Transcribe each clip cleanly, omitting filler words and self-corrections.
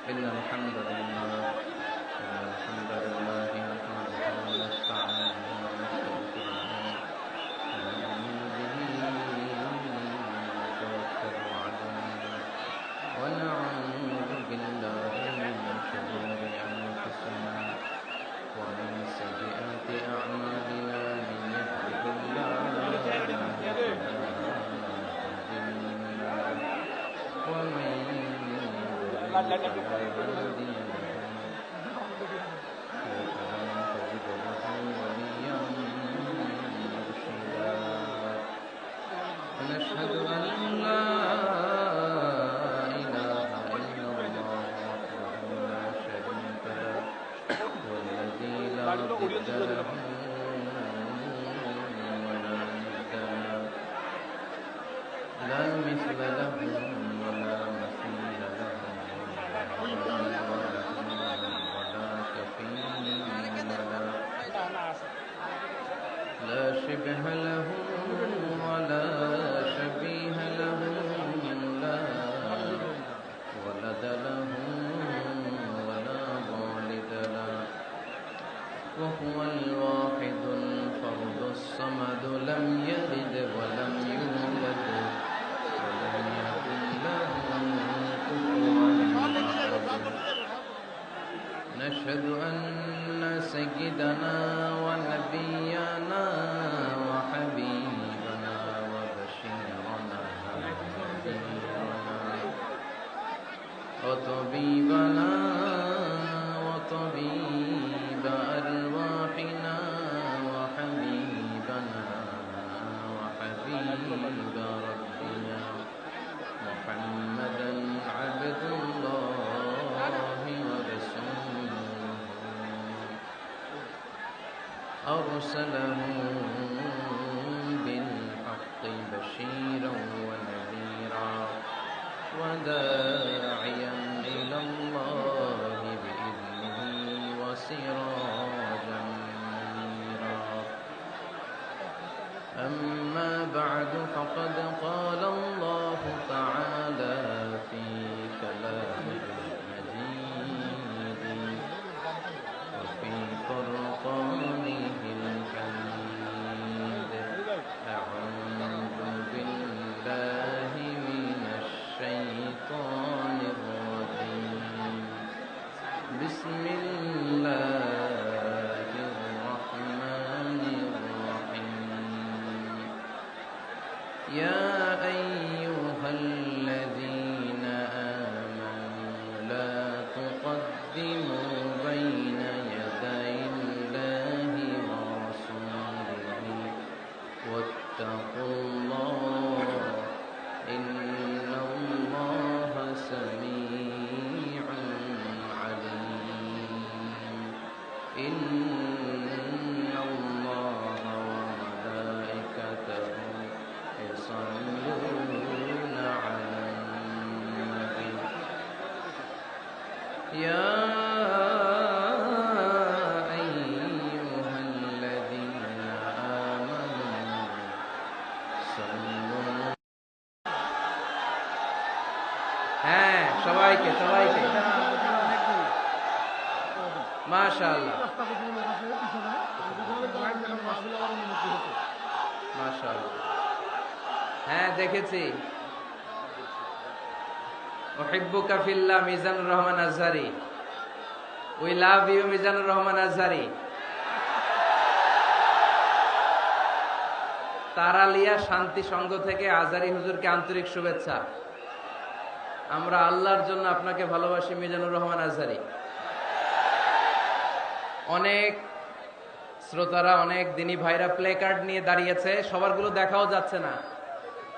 إن الحمد لله نحمده ونستعينه ونستغفره ونؤمن به ونتوكل عليه ونعوذ بالله من شرور أنفسنا ومن سيئات أعمالنا من يهده الله فلا مضل له ومن يضلل فلا هادي له فلن تجد له وليا مرشدا ونشهد أن لا إله إلا الله وحده لا شريك له والذي لا ضد له ولا ند له لا مثل له ولا مثيل له ولا كفيل له لا شبه له ولا شبيه له لا ولد له ولا والد له وهو الواحد الفرد الصمد لم يلد ولم يولد ولم يكن له كفوا أحد نشهد أن سيدنا ونبينا وحبيبنا وبشيرنا ونذيرنا وطبيبنا وطبيب أرواحنا وحبيبنا وحبيب ربنا محمدا عبد الله ورسوله أرسله بالحق بشيرا ونذيرا وداعيا إلى الله بإذنه وسراجا منيرا أما بعد فقد قال الله تعالى في كلامه المجيد وفي فرقانه الحميد أعوذ بالله من الشيطان الرجيم بسم الله الرحمن الرحيم يا أيها الذين آمنوا لا تقدموا بين يدي الله ورسوله واتقوا الله إن الله سميع عليم إن الله وملائكته يصلون على النبي يا أيها الذين آمنوا صلوا হ্যাঁ সবাইকে মাশাআল্লাহ মাশাআল্লাহ হ্যাঁ দেখেছি উহিব্বুকা ফিল্লাহ Mizanur Rahman Azhari we love you Mizanur Rahman Azhari Taralia শান্তি সংঘ থেকে আজহারি হুজুরকে আন্তরিক শুভেচ্ছা। আমরা আল্লাহর জন্য আপনাকে ভালোবাসি মিজানুর রহমান আজহারি। অনেক শ্রোতারা অনেক দিনী ভাইরা প্লে কার্ড নিয়ে দাঁড়িয়েছে, সবারগুলো দেখাও যাচ্ছে না।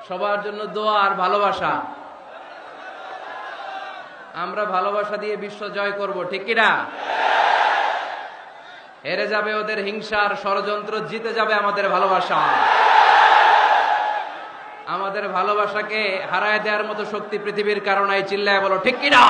সবার জন্য দোয়া আর ভালোবাসা। আমরা ভালোবাসা দিয়ে বিশ্ব জয় করব, ঠিক কিনা? হেরে যাবে ওদের হিংসার ষড়যন্ত্র, জিতে যাবে আমাদের ভালোবাসা। আমাদের ভালোবাসাকে হারায় দেওয়ার মতো শক্তি পৃথিবীর কারো নাই, চিল্লায় বলো ঠিক কিনা?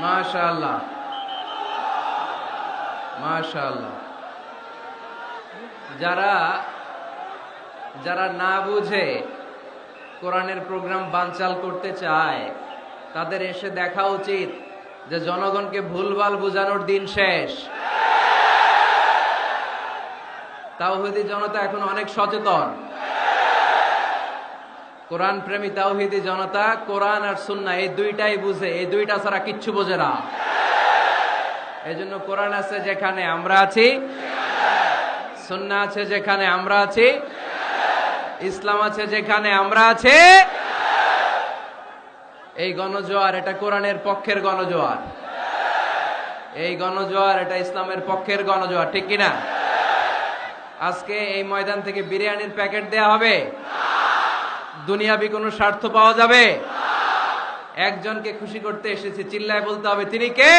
মাশাআল্লাহ, মাশাআল্লাহ। যারা যারা না বুঝে কোরআনের প্রোগ্রাম বানচাল করতে চায়, তাদের এসে দেখা উচিত যে জনগণকে ভুলভাল বোঝানোর দিন শেষ। তাওহীদি জনতা এখন অনেক সচেতন। কোরআন প্রেমী তাওহীদি জনতা কোরআন আর সুন্নাহ এই দুইটাই বুঝে, এই দুইটা ছাড়া কিচ্ছু বোঝে না। এই জন্য কোরআন আছে যেখানে আমরা আছি, সুন্নাহ আছে যেখানে আমরা আছি, ইসলাম আছে যেখানে আমরা আছি। এই গণজোয়ার এটা কোরআনের পক্ষের গণজোয়ার, এই গণজোয়ার এটা ইসলামের পক্ষের গণজোয়ার, ঠিক কিনা? আজকে এই ময়দান থেকে বিরিয়ানির প্যাকেট দেয়া হবে? দুনিয়াবি কোনো স্বার্থ পাওয়া যাবে? একজনকে খুশি করতে এসেছি, চিল্লায় বলতে হবে তিনি কে।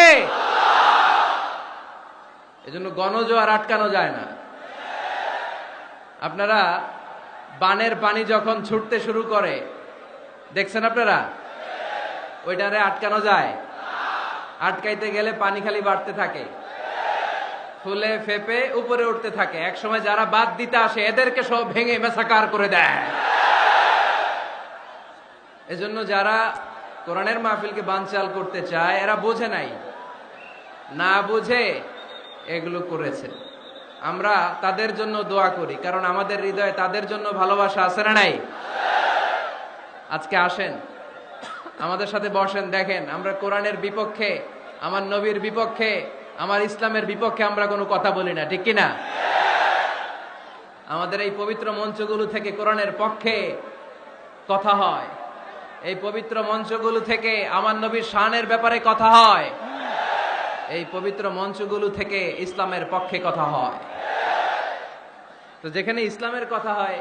এজন্য গণজোয়ার আটকানো যায় না। আপনারা বানের পানি যখন ছুটতে শুরু করে দেখছেন আপনারা, ওইটারে আটকানো যায়? আটকাইতে গেলে পানি খালি বাড়তে থাকে, ফুলে ফেপে উপরে উঠতে থাকে। এক সময় যারা বাদ দিতে আসে এদেরকে সব ভেঙে মেসাকার করে দেয়। এজন্য যারা কোরআনের মাহফিলকে বানচাল করতে চায় এরা বোঝে নাই, না বুঝে এগুলো করেছে। আমরা তাদের জন্য দোয়া করি, কারণ আমাদের হৃদয়ে তাদের জন্য ভালোবাসা আছে না নাই? আজকে আসেন, আমাদের সাথে বসেন, দেখেন আমরা কোরআনের বিপক্ষে, আমার নবীর বিপক্ষে, আমার ইসলামের বিপক্ষে আমরা কোনো কথা বলি না, ঠিক কিনা? আমাদের এই পবিত্র মঞ্চগুলো থেকে কোরআনের পক্ষে কথা হয়, এই পবিত্র মঞ্চগুলো থেকে আমার নবীর শানের ব্যাপারে কথা হয়, এই পবিত্র মঞ্চগুলো থেকে ইসলামের পক্ষে কথা হয়। তো যেখানে ইসলামের কথা হয়,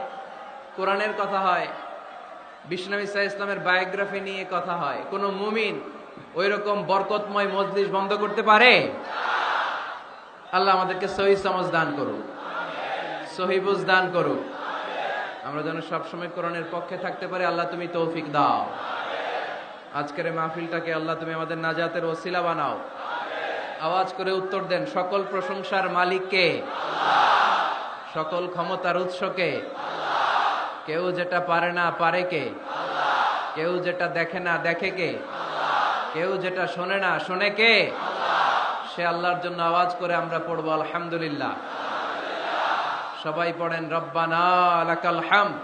কোরআনের কথা হয়, বিশ্বনবী সাল্লাল্লাহু আলাইহি ইসলামের বায়োগ্রাফি নিয়ে কথা হয়, কোন মুমিন ওই রকম বরকতময় মজলিস বন্ধ করতে পারে? আল্লাহ আমাদেরকে সহি সমঝ দান করুক, সহি বুঝ দান করুক। আমরা যেন সবসময় কোরআনের পক্ষে থাকতে পারি। আল্লাহ তুমি তৌফিক দাও। আজকের এই মাহফিলটাকে আল্লাহ তুমি আমাদের নাজাতের ওসিলা বানাও। আওয়াজ করে উত্তর দেন, সকল প্রশংসার মালিক কে? সকল ক্ষমতার উৎস কে? কেউ যেটা পারে না পারে কে? কেউ যেটা দেখে না দেখে কে? কেউ যেটা শোনে না শোনে কে? সে আল্লাহর জন্য আওয়াজ করে আমরা পড়বো আলহামদুলিল্লাহ। সবাই পড়েন, রব্বানা লাকাল হামদ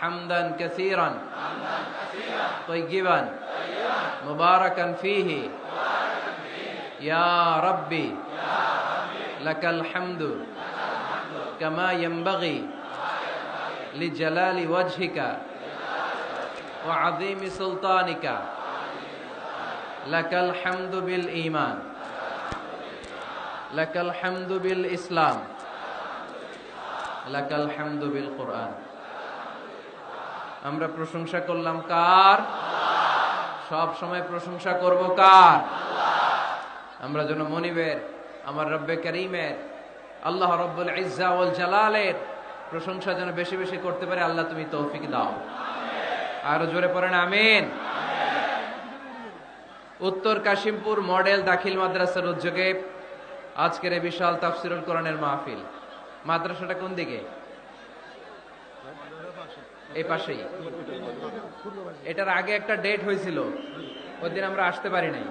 হামদান কাসীরান তাইয়িবান মুবারাকান ফীহি ইয়া রাব্বি লাকাল হামদু কামা ইয়ানবাগি লিজালালি ওয়াজহিকা ওয়া আযীমি সুলতানিকা লাকাল হামদু বিল ঈমান লাকাল হামদু বিল ইসলাম লাকাল হামদু বিল কুরআন। আমরা প্রশংসা করলাম কার? সব সময় প্রশংসা করব কার? আমরা যেন মনিবের, আমার রব্বে করিমের, আল্লাহ রব্বুল ইজ্জা ওয়াল জালালের প্রশংসা যেন বেশি বেশি করতে পারে। আল্লাহ তুমি তৌফিক দাও। আরো জোরে পড়েন আমিন। উত্তর কাশিমপুর মডেল দাখিল মাদ্রাসার উদ্যোগে আজকের এই বিশাল তাফসিরুল কোরআনের মাহফিল। মাদ্রাসাটা কোন দিকে? এই পাশেই। এটার আগে একটা ডেট হয়েছিল, ওই দিন আমরা আসতে পারি নাই।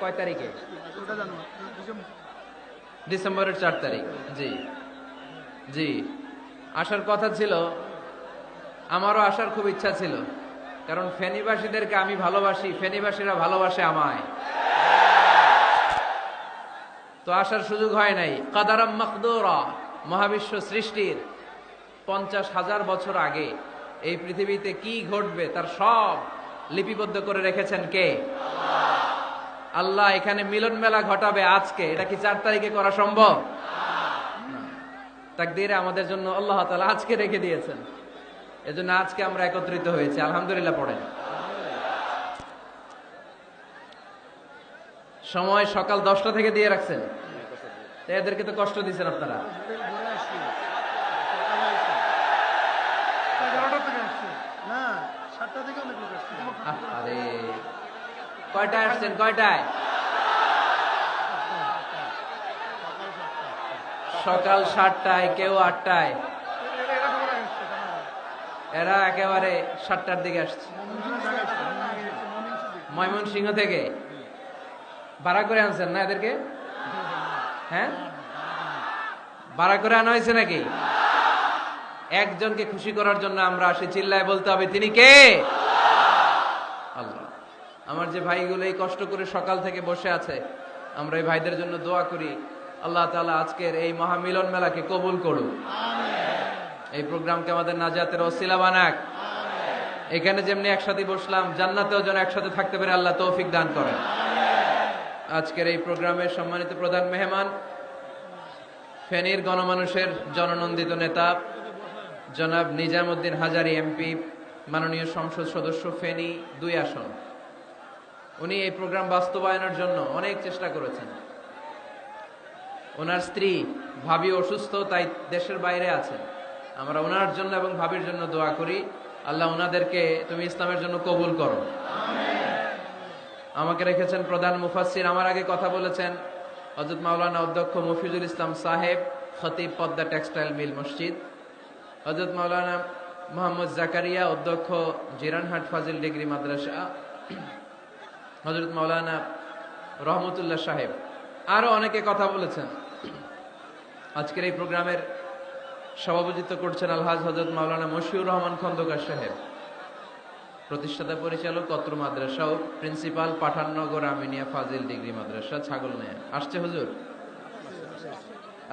কয় তারিখে? ডিসেম্বরের 4 তারিখ। জি জি, আসার কথা ছিল, আমারও আসার খুব ইচ্ছা ছিল, কারণ ফেনীবাসীদেরকে আমি ভালোবাসি, ফেনীবাসীরা ভালোবাসে আমায়। তো আসার সুযোগ হয় নাই। কাদারাম মাকদুরা, মহাবিশ্ব সৃষ্টির 50,000 বছর আগে এই পৃথিবীতে কি ঘটবে তার সব লিপিবদ্ধ করে রেখেছেন কে? আল্লাহ এখানে মিলন মেলা ঘটাবে আজকে। এটা কি 4 তারিখে করা সম্ভব? তাকদীরে আমাদের জন্য আল্লাহ তাআলা আজকে রেখে দিয়েছেন, এজন্য আজকে আমরা একত্রিত হয়েছি। আলহামদুলিল্লাহ পড়েন। সময় সকাল 10টা থেকে দিয়ে রাখছেন, এদেরকে তো কষ্ট দিচ্ছেন আপনারা। আরে কয়টায় আসছেন? কয়টায়? সকাল 7টায়, কেউ 8টায়। এরা একেবারে 7টার দিকে আসছে। ময়মনসিংহ থেকে ভাড়া করে আনছেন না এদেরকে? হ্যাঁ, ভাড়া করে আনা হয়েছে নাকি? একজনকে খুশি করার জন্য আমরা আসি, চিল্লায় বলতে হবে তিনি কে? আল্লাহ। আমার যে ভাইগুলো এই কষ্ট করে সকাল থেকে বসে আছে, আমরা এই ভাইদের জন্য দোয়া করি, আল্লাহ তাআলা আজকের এই মহামিলন মেলাকে কবুল করুন, এই প্রোগ্রামকে আমাদের নাজাতের ওসিলা বানাক। এখানে যেমনি একসাথে বসলাম, জান্নাতেও যেন একসাথে থাকতে পারে আল্লাহ তৌফিক দান করেন। আজকের এই প্রোগ্রামের সম্মানিত প্রধান মেহমান, ফেনীর গণমানুষের জননন্দিত নেতা জনাব নিজামউদ্দিন হাজারী এমপি, মাননীয় সংসদ সদস্য ফেনী 2 আসন। উনি এই প্রোগ্রাম বাস্তবায়নের জন্য অনেক চেষ্টা করেছেন। ওনার স্ত্রী ভাবি অসুস্থ, তাই দেশের বাইরে আছেন। আমরা ওনার জন্য এবং ভাবির জন্য দোয়া করি, আল্লাহ ওনাদেরকে তুমি ইসলামের জন্য কবুল করো। আমাকে রেখেছেন প্রধান মুফাসসির। আমার আগে কথা বলেছেন হযরত মাওলানা অধ্যক্ষ মফিজুল ইসলাম সাহেব, খতিব পদ্মা টেক্সটাইল মিল মসজিদ, হযরত মাওলানা মোহাম্মদ জাকারিয়া, অধ্যক্ষ জিরানহাট ফাজিল ডিগ্রি মাদ্রাসা, হযরত মাওলানা রহমতুল্লাহ সাহেব, আরো অনেকে কথা বলেছেন। আজকের এই প্রোগ্রামের সভাপতিত্ব করছেন আলহাজ হযরত মাওলানা মশিউর রহমান খন্দকার সাহেব, প্রতিষ্ঠাতা পরিচালক অত্র মাদ্রাসা ও প্রিন্সিপাল পাঠাননগর আমিনিয়া ফাজিল ডিগ্রি মাদ্রাসা ছাগলনাইয়া। আসছে হুজুর?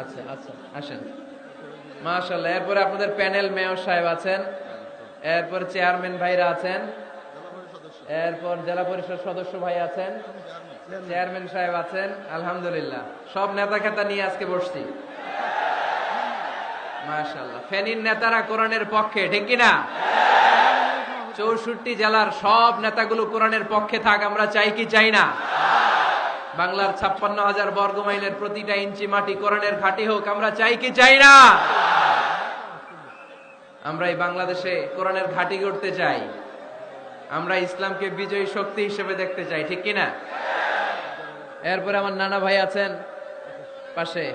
আচ্ছা আচ্ছা, আসেন। মাশাআল্লাহ। এরপরে আপনাদের প্যানেল মেয়র সাহেব আছেন, এরপর চেয়ারম্যান ভাইরা আছেন, এরপর জেলা পরিষদ সদস্য ভাই আছেন, চেয়ারম্যান সাহেব আছেন। আলহামদুলিল্লাহ, সব নেতা খেতা নিয়ে আজকে বসছি। মাশাআল্লাহ। ফেনীর নেতারা কোরআনের পক্ষে, ঠিক কিনা? 64 জেলার সব নেতাগুলো কোরআনের পক্ষে থাক, আমরা চাই কি চাই না? বাংলার 56,000 বর্গ মাইলের প্রতিটা ইঞ্চি মাটি কোরআনের ঘাঁটি হোক, আমরা চাই কি চাই না? আমরা এই বাংলাদেশে কোরআনের ঘাঁটি গড়তে চাই, আমরা ইসলামকে বিজয়ী শক্তি হিসেবে দেখতে চাই, ঠিক কিনা? এরপরে আমার নানা ভাই আছেন পাশে,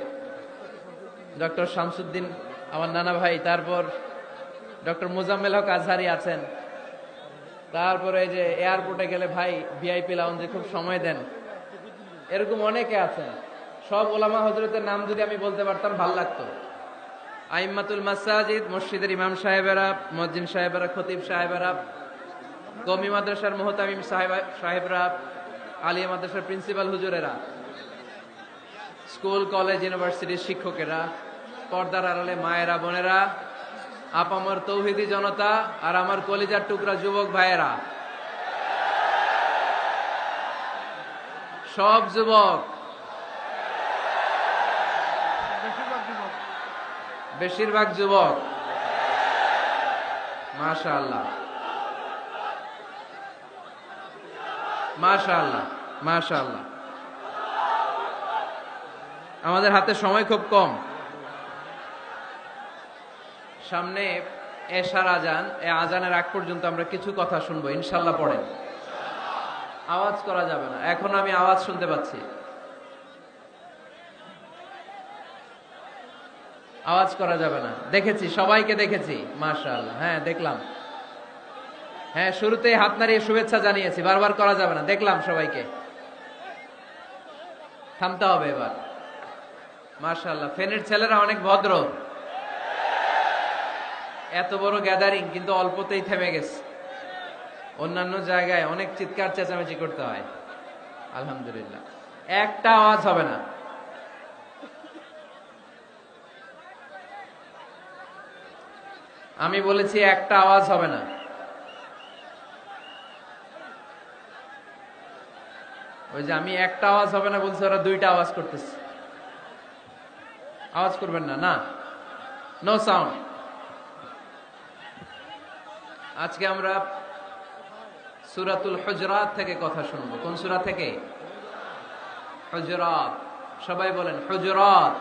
ডক্টর শামসুদ্দিন আমার নানা ভাই, তারপর ডক্টর মোজাম্মেল হক আজহারি আছেন, তারপরে এই যে এয়ারপোর্টে গেলে ভাই ভিআইপি লাউঞ্জে খুব সময় দেন, এরকম অনেকে আছেন। সব ওলামা হযরতের নাম যদি আমি বলতে পারতাম ভাল লাগতো। আইম্মাতুল মাসাজিদ, মসজিদের ইমাম সাহেবেরা, মুয়াজ্জিন সাহেবেরা, খতিব সাহেবেরা, কওমি মাদ্রাসার মুহতামিম সাহেবরা, আলিয়া মাদ্রাসার প্রিন্সিপাল হুজুরেরা, স্কুল কলেজ ইউনিভার্সিটির শিক্ষকেরা, পর্দার আড়ালে মায়েরা বোনেরা, আপামর তৌহিদি জনতা, আর আমার কলিজার টুকরা যুবক ভাইয়েরা, সব যুবক, বেশিরভাগ যুবক। মাশাআল্লাহ মাশাআল্লাহ মাশাআল্লাহ। আমাদের হাতে সময় খুব কম, সামনে এশার আজান, এই আজানের আগ পর্যন্ত আমরা কিছু কথা শুনবো ইনশাআল্লাহ। পড়েন, আওয়াজ করা যাবে না, এখন আমি আওয়াজ শুনতে পাচ্ছি, আওয়াজ করা যাবে না। দেখেছি, সবাইকে দেখেছি, মাশাআল্লাহ। হ্যাঁ দেখলাম, হ্যাঁ শুরুতেই হাত নাড়িয়ে শুভেচ্ছা জানিয়েছি, বারবার করা যাবে না, দেখলাম সবাইকে। থামতে হবে এবার। মাশাআল্লাহ, ফেনীর ছেলেরা অনেক ভদ্র, এত বড় গ্যাদারিং কিন্তু অল্পতেই থেমে গেছে। অন্যান্য জায়গায় অনেক চিৎকার চেঁচামেচি করতে হয়, আলহামদুলিল্লাহ একটা আওয়াজ হবে না। আমি বলেছি একটা আওয়াজ হবে না। ওই যে আমি একটা আওয়াজ হবে না বলছি, ওরা দুইটা আওয়াজ করতেছে। আওয়াজ করবেন না, না, নো সাউন্ড। আজকে আমরা সূরাতুল হুজরাত থেকে কথা শুনবো। কোন সূরা থেকে? হুজরাত। সবাই বলেন হুজরাত।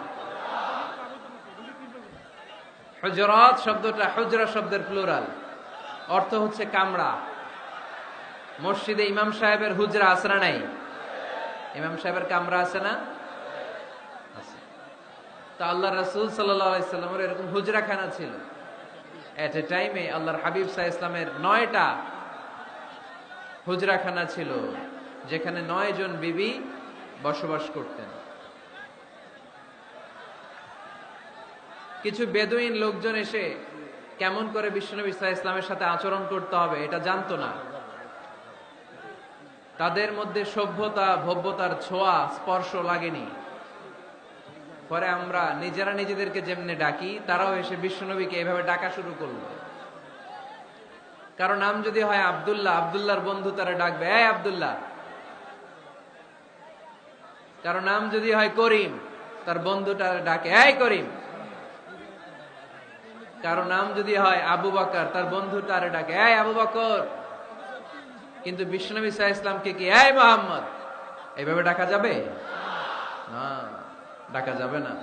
হুজরাত শব্দটা হুজরা শব্দের প্লুরাল, অর্থ হচ্ছে কামরা। মসজিদে ইমাম সাহেবের হুজরা আছে না নাই? ইমাম সাহেবের কামরা আছে না? আছে। তো আল্লাহ রাসূল সাল্লাল্লাহু আলাইহি সাল্লামের এরকম হুজরাখানা ছিল। এট এ টাইমে আল্লাহর হাবিব সাল্লাল্লাহু আলাইহি ইসলামের 9টা হুজরাখানা ছিল, যেখানে 9 জন বিবি বসবাস করতেন। কিছু বেদুইন লোকজন এসে কেমন করে বিশ্বনবী সাল্লাল্লাহু আলাইহি ইসলামের সাথে আচরণ করতে হবে এটা জানতো না। তাদের মধ্যে সভ্যতা ভব্যতার ছোঁয়া স্পর্শ লাগেনি। পরে আমরা নিজেরা নিজেদেরকে যেমনে ডাকি, তারাও এসে বিশ্বনবীকে এভাবে ডাকা শুরু করলো। কারণ নাম যদি হয় আব্দুল্লাহ, আব্দুল্লাহর বন্ধু তারা ডাকবে এই আব্দুল্লাহ। কারণ নাম যদি হয় করিম, তার বন্ধুটা ডাকে এই করিম। কারো নাম যদি হয় আবু বকর, তার বন্ধু তারে ডাকে এই আবু বকর। কিন্তু বিশ্বনবী সাল্লাল্লাহু আলাইহি ইসলামকে কি এই মুহাম্মদ এইভাবে ডাকা যাবে? না, ডাকা যাবে না।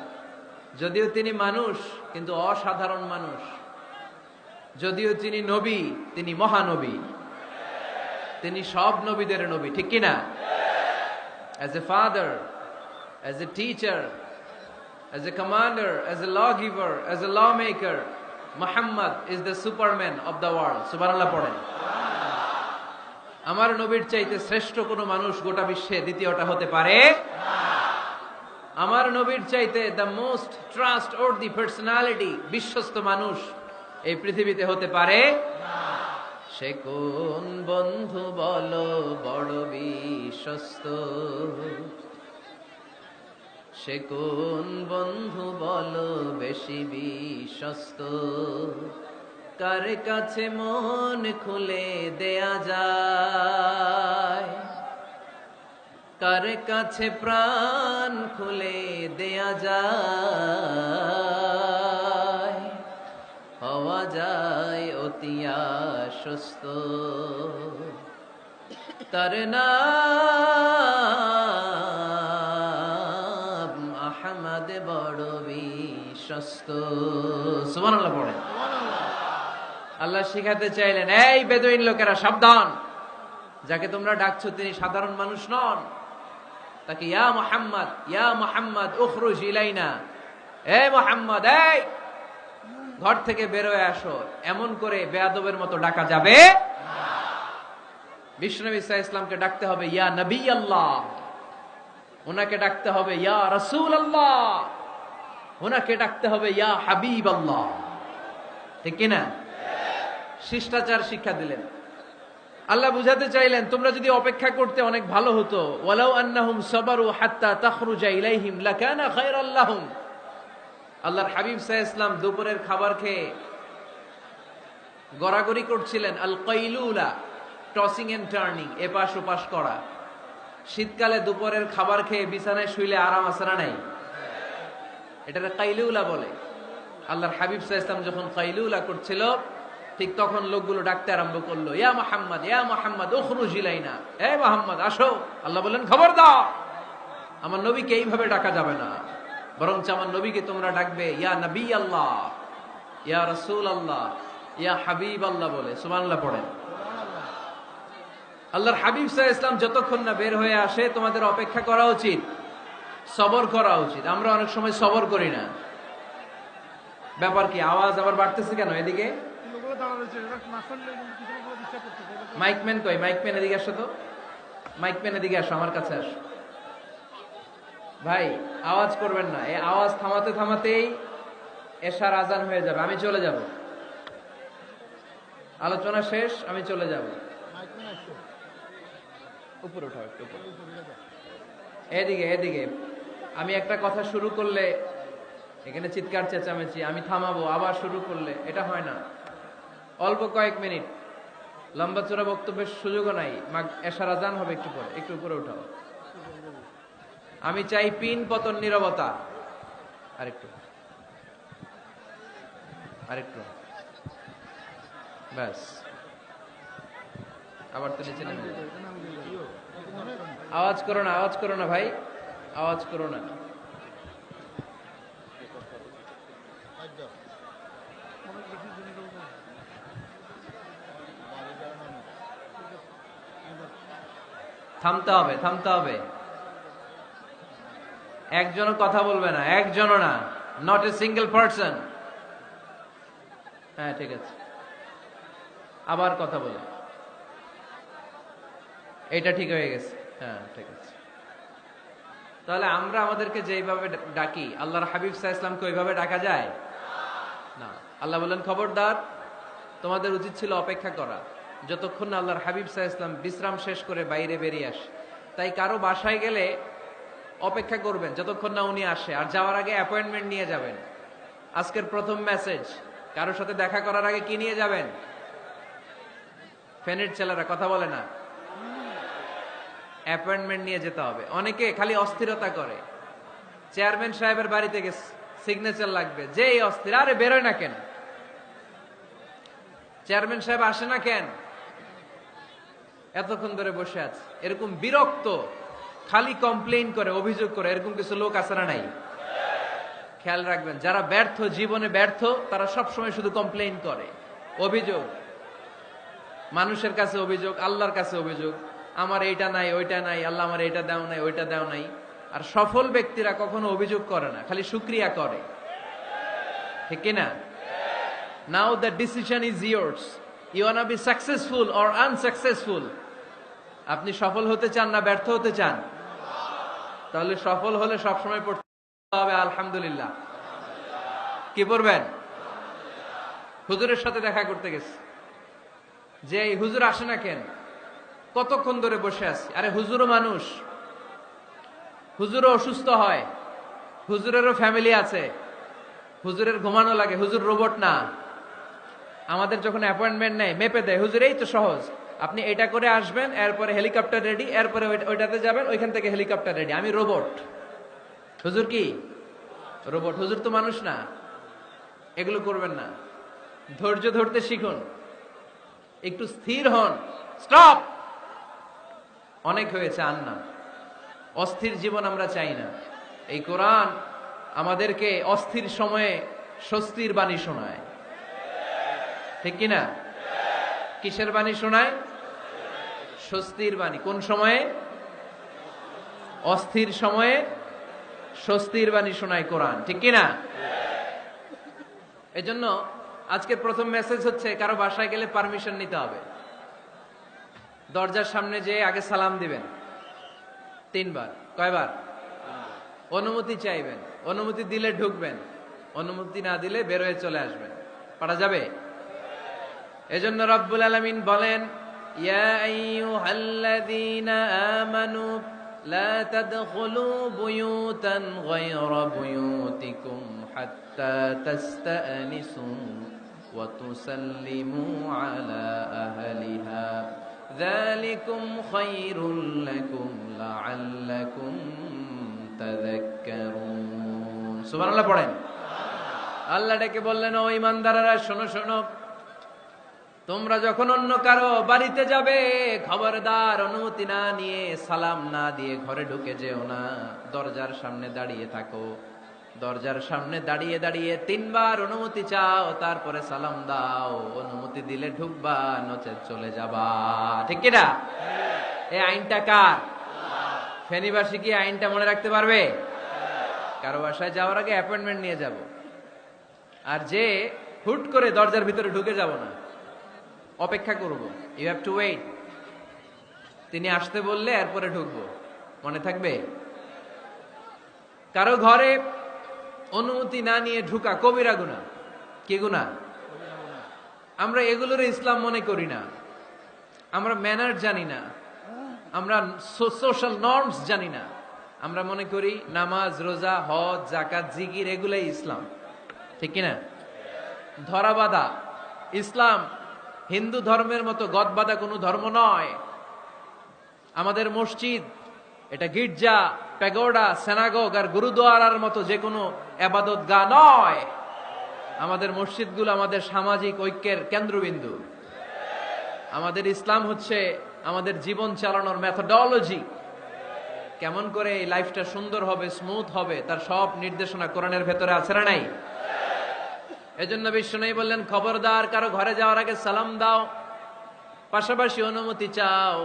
যদিও তিনি মানুষ, কিন্তু অসাধারণ মানুষ। যদিও তিনি নবী, তিনি মহানবী। তিনি সব নবীদের নবী, ঠিক কি না? As a father, as a teacher, as a commander, as a lawgiver, as a lawmaker, Muhammad is the superman of the world. সুবহানাল্লাহ পড়েন। আমার নবীর চাইতে শ্রেষ্ঠ কোনো মানুষ গোটা বিশ্বে দ্বিতীয়টা হতে পারে না। আমার নবীর চাইতে দ্য মোস্ট ট্রাস্টওয়ার্দি পার্সোনালিটি, বিশ্বস্ত মানুষ এই পৃথিবীতে হতে পারে না। সে কোন বন্ধু বলো বড় বিশ্বস্ত, সে কোন বন্ধু বলো বেশি বিশ্বস্ত, কার কাছে মন খুলে দেয়া যায়, কার কাছে প্রাণ খুলে দেয়া যায়, হওয়া যায় অতি আশ্বস্ত, তার নাম আহমদ বড় বিশ্বস্ত। সুবহানাল্লাহ পড়েন। আল্লাহ শিখাতে চাইলেন এই বেদুইন লোকেরা সাবধান, যাকে তোমরা ডাকছো তিনি সাধারণ মানুষ নন। তাকে ইয়া মুহাম্মদ উখরুজ ইলাইনা, এই মুহাম্মদ এই ঘর থেকে বের হয়ে আসো, এমন করে বেয়াদবের মতো ডাকা যাবে না। বিশ্বনবী সাল্লাল্লাহু আলাইহি ইসলামকে ডাকতে হবে ইয়া নবী আল্লাহ, ওনাকে ডাকতে হবে ইয়া রাসূল আল্লাহ, ওনাকে ডাকতে হবে ইয়া হাবিব আল্লাহ, ঠিক কি না? শিষ্টাচার শিক্ষা দিলেন। আল্লাহ বুঝাতে চাইলেন তোমরা যদি অপেক্ষা করতে অনেক ভালো হতো। ওয়ালাউ আন্নাহুম সাবারু হাত্তা তাখরুজা ইলাইহিম লাকানা খায়রাল লাহুম। আল্লাহর হাবিব সাল্লাল্লাহু আলাইহি ইসলাম দুপুরের খাবার খেয়ে গড়াগড়ি করছিলেন। আল কাইলুলা, টসিং এন্ড টার্নিং, এপাশ ওপাশ করা। শীতকালে দুপুরের খাবার খেয়ে বিছানায় শুইলে আরাম আছে না নাই? এটাকে কাইলুলা বলে। আল্লাহর হাবিব সাল্লাল্লাহু আলাইহি ইসলাম যখন কাইলুলা করছিল, ঠিক তখন লোকগুলো ডাকতে আরম্ভ করলো ইয়া মুহাম্মদ উখরুজ ইলাইনা, হে মুহাম্মদ আসো। আল্লাহ বললেন খবরদার, আমার নবীকে এইভাবে ডাকা যাবে না, বরঞ্চ আমার নবীকে তোমরা ডাকবে ইয়া নবী আল্লাহ, ইয়া রাসূল আল্লাহ, ইয়া হাবিব আল্লাহ বলে। সুবহানাল্লাহ পড়েন। আল্লাহর হাবিব সাল্লাল্লাহু আলাইহি ইসলাম যতক্ষণ না বের হয়ে আসে তোমাদের অপেক্ষা করা উচিত, সবর করা উচিত। আমরা অনেক সময় সবর করি না। ব্যাপার কি? আওয়াজ আবার বাড়তেছে কেন? এদিকে মাইকম্যান কই? মাইকম্যান এদিকে আসো তো, মাইকম্যান এদিকে আসো, আমার কাছে আসো। ভাই আওয়াজ করবেন না, এই আওয়াজ থামাতে থামাতেই এশার আজান হয়ে যাবে, আমি চলে যাব। আলোচনা শেষ, আমি চলে যাব। উপরে উঠাও একটু, উপরে। এদিকে এদিকে। আমি একটা কথা শুরু করলে এখানে চিৎকার চেঁচামেচি, আমি থামাবো, আবার শুরু করলে এটা হয় না। অল্প কয়েক মিনিট, লম্বা চড়া বক্তব্যের সুযোগও নাই। এশার আজান হবে একটু পরে, একটু উপরে উঠাও। আমি চাই পিন পতন নীরবতা। আরেকটু আরেকটু, ব্যাস। আবার তো নিচে নেমে যাও। আওয়াজ করো না, আওয়াজ করো না ভাই, আওয়াজ করো না। থামতে হবে, থামতে হবে। একজনও কথা বলবে না, একজনও না, নট এ সিঙ্গেল পারসন। হ্যাঁ ঠিক আছে, আবার কথা বলে, এটা ঠিক হয়ে গেছে। হ্যাঁ ঠিক আছে। তাহলে আমরা আমাদেরকে যেইভাবে ডাকি, আল্লাহর হাবিব সাল্লাল্লাহু আলাইহি ওয়াসাল্লামকে ওইভাবে ডাকা যায় না। আল্লাহ বলেন, খবরদার, তোমাদের উচিত ছিল অপেক্ষা করা যতক্ষণ না আল্লাহর হাবিব সাল্লাল্লাহু আলাইহি ওয়াসাল্লাম বিশ্রাম শেষ করে বাইরে বেরিয়ে আসে। তাই কারো বাসায় গেলে অপেক্ষা করবেন যতক্ষণ না উনি আসে, আর যাওয়ার আগে অ্যাপয়েন্টমেন্ট নিয়ে যাবেন। আজকের প্রথম মেসেজ, কারোর সাথে দেখা করার আগে কি নিয়ে যাবেন? ফেনের ছেলেরা কথা বলে না, অ্যাপয়েন্টমেন্ট নিয়ে যেতে হবে। অনেকে খালি অস্থিরতা করে, চেয়ারম্যান সাহেবের বাড়িতে গেছে, সিগনেচার লাগবে, যেই অস্থির, আরে বেরোয় না কেন? চেয়ারম্যান সাহেব আসে না কেন? এতক্ষণ ধরে বসে আছে। এরকম বিরক্ত, খালি কমপ্লেইন করে, অভিযোগ করে, এরকম কিছু লোক আছে না নাই? খেয়াল রাখবেন, যারা ব্যর্থ, জীবনে ব্যর্থ, তারা সবসময় শুধু কমপ্লেইন করে, অভিযোগ, মানুষের কাছে অভিযোগ, আল্লাহর কাছে অভিযোগ, আমার এইটা নাই, ওইটা নাই, আল্লাহ আমার এইটা দাও নাই, ওইটা দাও নাই। আর সফল ব্যক্তিরা কখনো অভিযোগ করে না, খালি শুকরিয়া করে, ঠিক কিনা? Now the decision is yours, you wanna be successful or unsuccessful. আপনি সফল হতে চান না ব্যর্থ হতে চান? তাহলে সফল হলে সবসময় পড়তে হবে আলহামদুলিল্লাহ। কি পড়বেন? হুজুরের সাথে দেখা করতে গেছে, যে এই হুজুর আসে না কেন, কতক্ষণ ধরে বসে আছি। আরে হুজুরও মানুষ, হুজুরও অসুস্থ হয়, হুজুরেরও ফ্যামিলি আছে, হুজুরের ঘুমানো লাগে, হুজুর রোবট না। আমাদের যখন অ্যাপয়েন্টমেন্ট নেয়, মেপে দেয়, হুজুর এই তো সহজ, আপনি এটা করে আসবেন, এরপরে হেলিকপ্টার রেডি, এরপরে ওইটাতে যাবেন, ওইখান থেকে হেলিকপ্টার রেডি। আমি রোবট, হুজুর কি রোবট? হুজুর তো মানুষ না। এগুলো করবেন না, ধৈর্য ধরতে শিখুন, একটু স্থির হন। স্টপ, অনেক হয়েছে, আর না। অস্থির জীবন আমরা চাই না। এই কোরআন আমাদেরকে অস্থির সময়ে স্বস্তির বাণী শোনায়, ঠিক কিনা? কিসের বাণী শোনায়? স্বস্তির বাণী। কোন সময়ে? অস্থির সময়ে স্বস্তির বাণী শোনায় কোরআন, ঠিক কিনা? এজন্য আজকের প্রথম মেসেজ হচ্ছে, কারো বাসায় গেলে পারমিশন নিতে হবে। দরজার সামনে যে আগে সালাম দিবেন 3 বার। কয়বার? অনুমতি চাইবেন, অনুমতি দিলে ঢুকবেন, অনুমতি না দিলে বের হয়ে চলে আসবেন। পারা যাবে? এজন্য রব্বুল আলামিন বলেন, ইয়া আইয়ুহাল্লাযীনা আমানু লা তাদখুলু বুয়ুতান গায়রা বুয়ুতিকুম হাত্তা তাস্তানিসু ওয়া তুসাল্লিমু আলা আহলিহা যালিকুম খায়রুল লাকুম লাআল্লাকুম তাযাক্কারুন। সুবহানাল্লাহ পড়েন। আল্লাহ ডেকে বললেন, ও ঈমানদারেরা, শোনো শোনো, তোমরা যখন অন্য কারো বাড়িতে যাবে, খবরদার অনুমতি না নিয়ে, সালাম না দিয়ে ঘরে ঢুকে যেও না। দরজার সামনে দাঁড়িয়ে থাকো, দরজার সামনে দাঁড়িয়ে দাঁড়িয়ে 3 বার অনুমতি চাও, তারপরে সালাম দাও। অনুমতি দিলে ঢুকবা, নচেত চলে যাবা, ঠিক কিনা? এই আইনটা কার? ফেনীবাসী কি আইনটা মনে রাখতে পারবে? কারো বাসায় যাওয়ার আগে অ্যাপয়েন্টমেন্ট নিয়ে যাব, আর যে হুট করে দরজার ভিতরে ঢুকে যাব না, অপেক্ষা করব। You have to wait. তিনি আসতে বললে এরপরে ঢুকবো, মনে থাকবে? কারো ঘরে অনুমতি না নিয়ে ঢুকা কবিরা গুনাহ। কি গুনাহ? আমরা এগুলোর ইসলাম মনে করি না, আমরা ম্যানার জানি না, আমরা সোশ্যাল নর্মস জানি না। আমরা মনে করি নামাজ, রোজা, হজ, যাকাত, জিকির এগুলাই ইসলাম, ঠিক কিনা? ধরাবাঁধা ইসলাম হিন্দু ধর্মের মতো গদবাঁধা কোনো ধর্ম নয়। আমাদের মসজিদ এটা গির্জা, প্যাগোডা, সেনাগোগ আর গুরুদুয়ারার মতো যে কোনো ইবাদত গাহ নয়। আমাদের মসজিদগুলো আমাদের সামাজিক ঐক্যের কেন্দ্রবিন্দু। আমাদের ইসলাম হচ্ছে আমাদের জীবন চালানোর মেথোডোলজি। কেমন করে এই লাইফটা সুন্দর হবে, স্মুথ হবে, তার সব নির্দেশনা কোরআনের ভেতরে আছে না নাই? এজন্য বিশ্বনবী বললেন, খবরদার, কারো ঘরে যাওয়ার আগে সালাম দাও, পাশাপাশি অনুমতি চাও।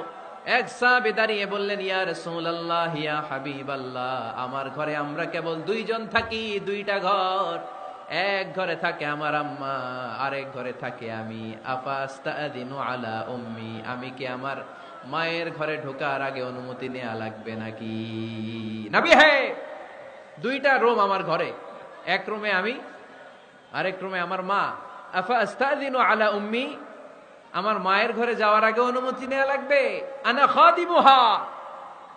এক সাহাবী দাঁড়িয়ে বললেন, ইয়া রাসূলুল্লাহ, ইয়া হাবিবাল্লাহ, আমার ঘরে আমরা কেবল দুইজন থাকি, দুইটা ঘর। এক ঘরে থাকে আমার আম্মা, আরেক ঘরে থাকে আমি। আফাস্তাদিনু আলা উম্মি, আমি কি আমার মায়ের ঘরে ঢোকার আগে অনুমতি নেওয়া লাগবে নাকি? নবী, হ্যাঁ, দুইটা রুম আমার ঘরে, এক রুমে আমি, আরেক রুমে আমার মা। আফাস্তাদিনু আলা উম্মি, আমার মায়ের ঘরে যাওয়ার আগে অনুমতি নেওয়া লাগবে? আনা খাদিমুহা,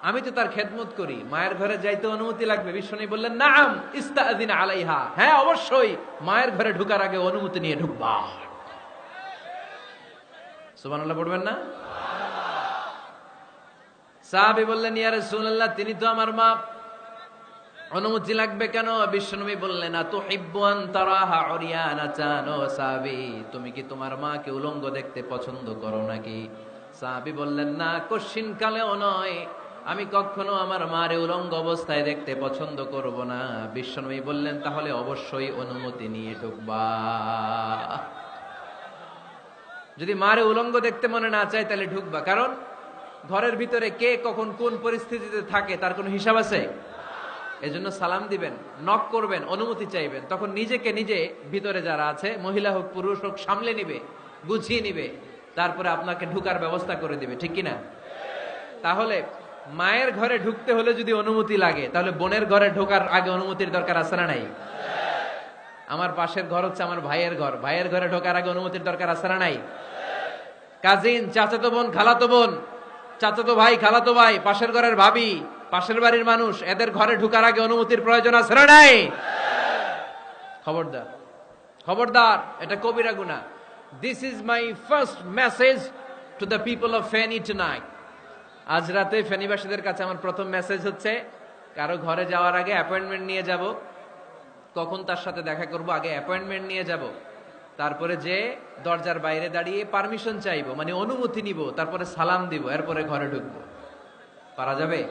আমি তো তার খেদমত করি, মায়ের ঘরে যাইতে অনুমতি লাগবে? বিশ্বনবী বললেন, নাআম ইস্তাযিন আলাইহা, হ্যাঁ অবশ্যই মায়ের ঘরে ঢোকার আগে অনুমতি নিয়ে ঢুকবা। সুবহানাল্লাহ পড়বেন না? সাহাবী বললেন, ইয়া রাসূলুল্লাহ, তিনি তো আমার মা, অনুমতি লাগবে কেন? বিশ্বনবী বললেন, আতুহিব্বু আন তারাহা উরিয়ানাতান, ও সাহাবী, তুমি কি তোমার মাকে উলঙ্গ দেখতে পছন্দ করো নাকি? সাহাবী বললেন, না, কশিন কালেও নয়, আমি কখনো আমার মারে উলঙ্গ অবস্থায় দেখতে পছন্দ করব না। বিশ্বনবী বললেন, তাহলে অবশ্যই অনুমতি নিয়ে ঢুকবা। যদি মারে উলঙ্গ দেখতে মনে না চায় তাহলে ঢুকবা, কারণ ঘরের ভিতরে কে কখন কোন পরিস্থিতিতে থাকে তার কোনো হিসাব আছে? এজন্য সালাম দিবেন, নক করবেন, অনুমতি চাইবেন, তখন নিজেকে নিজে ভিতরে যারা আছে, মহিলা হোক পুরুষ হোক, সামলে নিবে, গুছিয়ে নিবে, তারপরে আপনাকে ঢুকার ব্যবস্থা করে দিবে, ঠিক কিনা? তাহলে মায়ের ঘরে ঢুকতে হলে যদি অনুমতি লাগে, তাহলে বোনের ঘরে ঢোকার আগে অনুমতির দরকার আছে না নাই? আমার পাশের ঘর হচ্ছে আমার ভাইয়ের ঘর, ভাইয়ের ঘরে ঢোকার আগে অনুমতির দরকার আছে না নাই? কাজিন, চাচাতো বোন, খালাতো বোন, চাচাতো ভাই, খালাতো ভাই, পাশের ঘরের ভাবি, পাশের বাড়ির মানুষ, এদের ঘরে ঢোকার আগে অনুমতির প্রয়োজন আছে না নাই? খবরদার, খবরদার, এটা কবিরা গুনাহ। This is my first message to the people of Feni tonight. আজ রাতে ফেনীবাসীদের কাছে আমার প্রথম মেসেজ হচ্ছে, কারো ঘরে যাওয়ার আগে অ্যাপয়েন্টমেন্ট নিয়ে যাব, কখন তার সাথে দেখা করব আগে অ্যাপয়েন্টমেন্ট নিয়ে যাব, তারপরে যে দরজার বাইরে দাঁড়িয়ে পারমিশন চাইবো, মানে অনুমতি নিব, তারপরে সালাম দিব, এরপরে ঘরে ঢুকবো। পারা যাবে?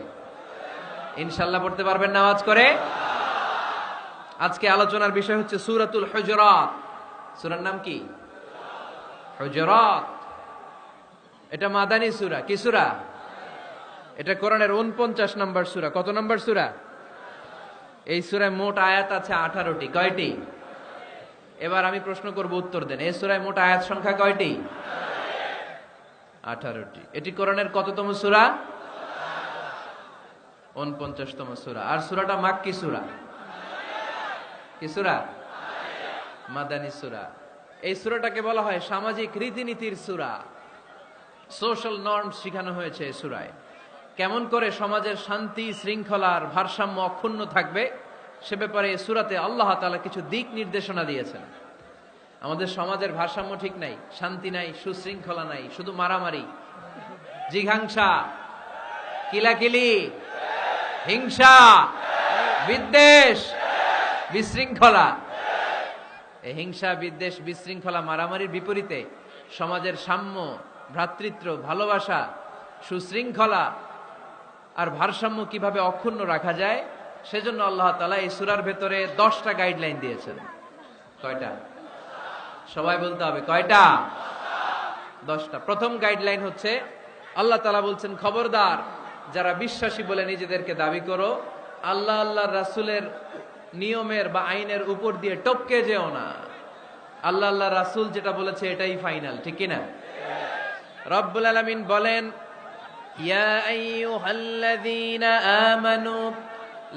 ইনশাআল্লাহ পড়তে পারবেন না আওয়াজ করে? আজকে আলোচনার বিষয় হচ্ছে সূরাতুল হুজুরাত। সূরার নাম কি? হুজুরাত। এটা মাদানী সূরা। কি সূরা? এটা কোরআনের 49 নম্বর সূরা। কত নম্বর সূরা? এই সূরায় মোট আয়াত আছে 18টি। কয়টি? এবার আমি প্রশ্ন করব, উত্তর দেন। এই সূরায় মোট আয়াত সংখ্যা কয়টি? 18টি। এটি কোরআনের কততম সূরা? 49তম সূরা। আর সূরাটা মাক্কি সূরা। কি সূরা? মাদানী সূরা। এই সূরাটাকে বলা হয় সামাজিক রীতিনীতির সূরা। সোশ্যাল নর্মস শেখানো হয়েছে এই সূরায়। কেমন করে সমাজের শান্তি শৃঙ্খলার ভারসাম্য অক্ষুণ্ণ থাকবে সে ব্যাপারে এই সূরাতে আল্লাহ তাআলা কিছু দিক নির্দেশনা দিয়েছেন। আমাদের সমাজের ভারসাম্য ঠিক নাই, শান্তি নাই, সুশৃঙ্খলা নাই, শুধু মারামারি, জিঘাংসা, কিলাকিলি, হিংসা, বিদ্বেষ, বিশৃঙ্খলা। এই হিংসা, বিদ্বেষ, বিশৃঙ্খলা, মারামারির বিপরীতে সমাজের সাম্য, ভ্রাতৃত্ব, ভালোবাসা, সুশৃঙ্খলা আর ভারসাম্য কিভাবে অক্ষুণ্ণ রাখা যায়, সেজন্য আল্লাহ তাআলা এই সূরার ভেতরে 10টা গাইডলাইন দিয়েছেন। কয়টা? সবাই বলতে হবে, কয়টা? 10টা। প্রথম গাইডলাইন হচ্ছে, আল্লাহ তাআলা বলছেন, খবরদার যারা বিশ্বাসী বলে নিজেদেরকে দাবি করো, আল্লাহ আল্লাহর রাসূলের নিয়মের বা আইনের উপর দিয়ে টপকে যেও না। আল্লাহ আল্লাহর রাসূল যেটা বলেছে এটাই ফাইনাল, ঠিক কি না? রব্বুল আলামিন বলেন, ইয়া আইয়ুহাল্লাযীনা আমানু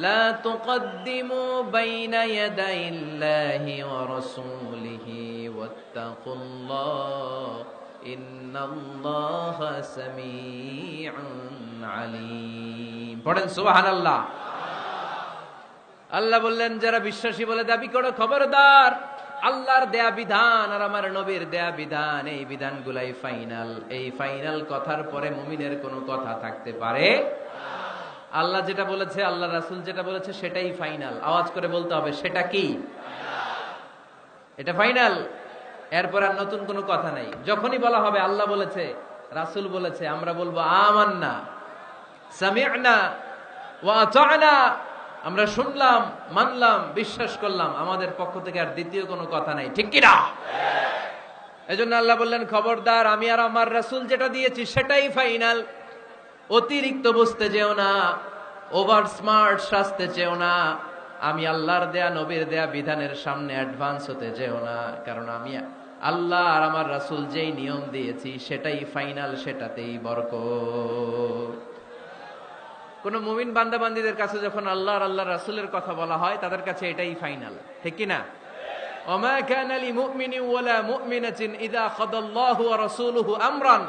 লা তুকদ্দিমু বাইনা ইয়াদাইল্লাহি ওয়া রাসূলিহি ওয়াত্তাকুল্লাহ ইন্নাল্লাহা সামিউন আলীম। পড়েন সুবহানাল্লাহ। আল্লাহ বললেন, যারা বিশ্বাসী বলে দাবি করো, খবরদার আল্লাহর দেয়া বিধান আর আমার নবীর দেয়া বিধান, এই বিধানগুলাই ফাইনাল। এই ফাইনাল কথার পরে মুমিনের কোনো কথা থাকতে পারে? আল্লাহ যেটা বলেছে, আল্লাহ রাসূল যেটা বলেছে সেটাই ফাইনাল। আওয়াজ করে বলতে হবে, সেটা কি? এটা ফাইনাল। এরপর আর নতুন কোনো কথা নাই। যখনই বলা হবে আল্লাহ বলেছে, রাসূল বলেছে, আমরা বলবো আমান্না, সামি'না ওয়া আতা'না, আমরা শুনলাম, মানলাম, বিশ্বাস করলাম, আমাদের পক্ষ থেকে আর দ্বিতীয় কোনো কথা নাই, ঠিক কি না? এজন্য আল্লাহ বললেন, খবরদার আমি আর আমার রাসূল যেটা দিয়েছি সেটাই ফাইনাল। অতিরিক্ত বুঝতে যেও না, ওভার স্মার্ট সাজতে চেও না, আমি আল্লাহর দেয়া নবীর দেয়া বিধানের সামনে অ্যাডভান্স হতে যেও না, কারণ আমি আল্লাহ আর আমার রাসূল যেই নিয়ম দিয়েছি সেটাই ফাইনাল, সেটাতেই বরকত। কোন মুমিন বান্দাবান্দীদের কাছে যখন আল্লাহ আর আল্লাহর রাসূলের কথা বলা হয় তাদের কাছে এটাই ফাইনাল, ঠিক কি না? ওমা কানা লিমুমিনিন ওয়ালা মুমিনাতিন ইযা খাদাল্লাহু ওয়া রাসূলুহু আমরান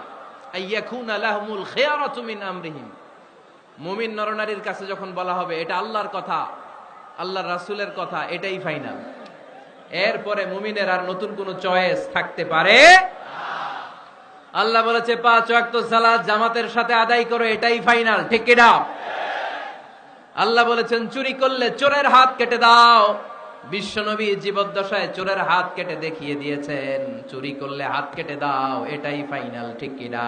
আইয়াকুনা লাহুমুল খিয়ারাতু মিন আমরিহিম। মুমিন নরনারীর কাছে যখন বলা হবে এটা আল্লাহর কথা, আল্লাহর রাসূলের কথা, এটাই ফাইনাল। এরপরে মুমিনের আর নতুন কোন চয়েস থাকতে পারে না। আল্লাহ বলেছে 5 ওয়াক্ত সালাত জামাতের সাথে আদায় করো, এটাই ফাইনাল, ঠিক কি না? আল্লাহ বলেছেন চুরি করলে চোরের হাত কেটে দাও। বিশ্বনবী জীবদ্দশায় চোরের হাত কেটে দেখিয়ে দিয়েছেন, চুরি করলে হাত কেটে দাও, এটাই ফাইনাল, ঠিক কি না?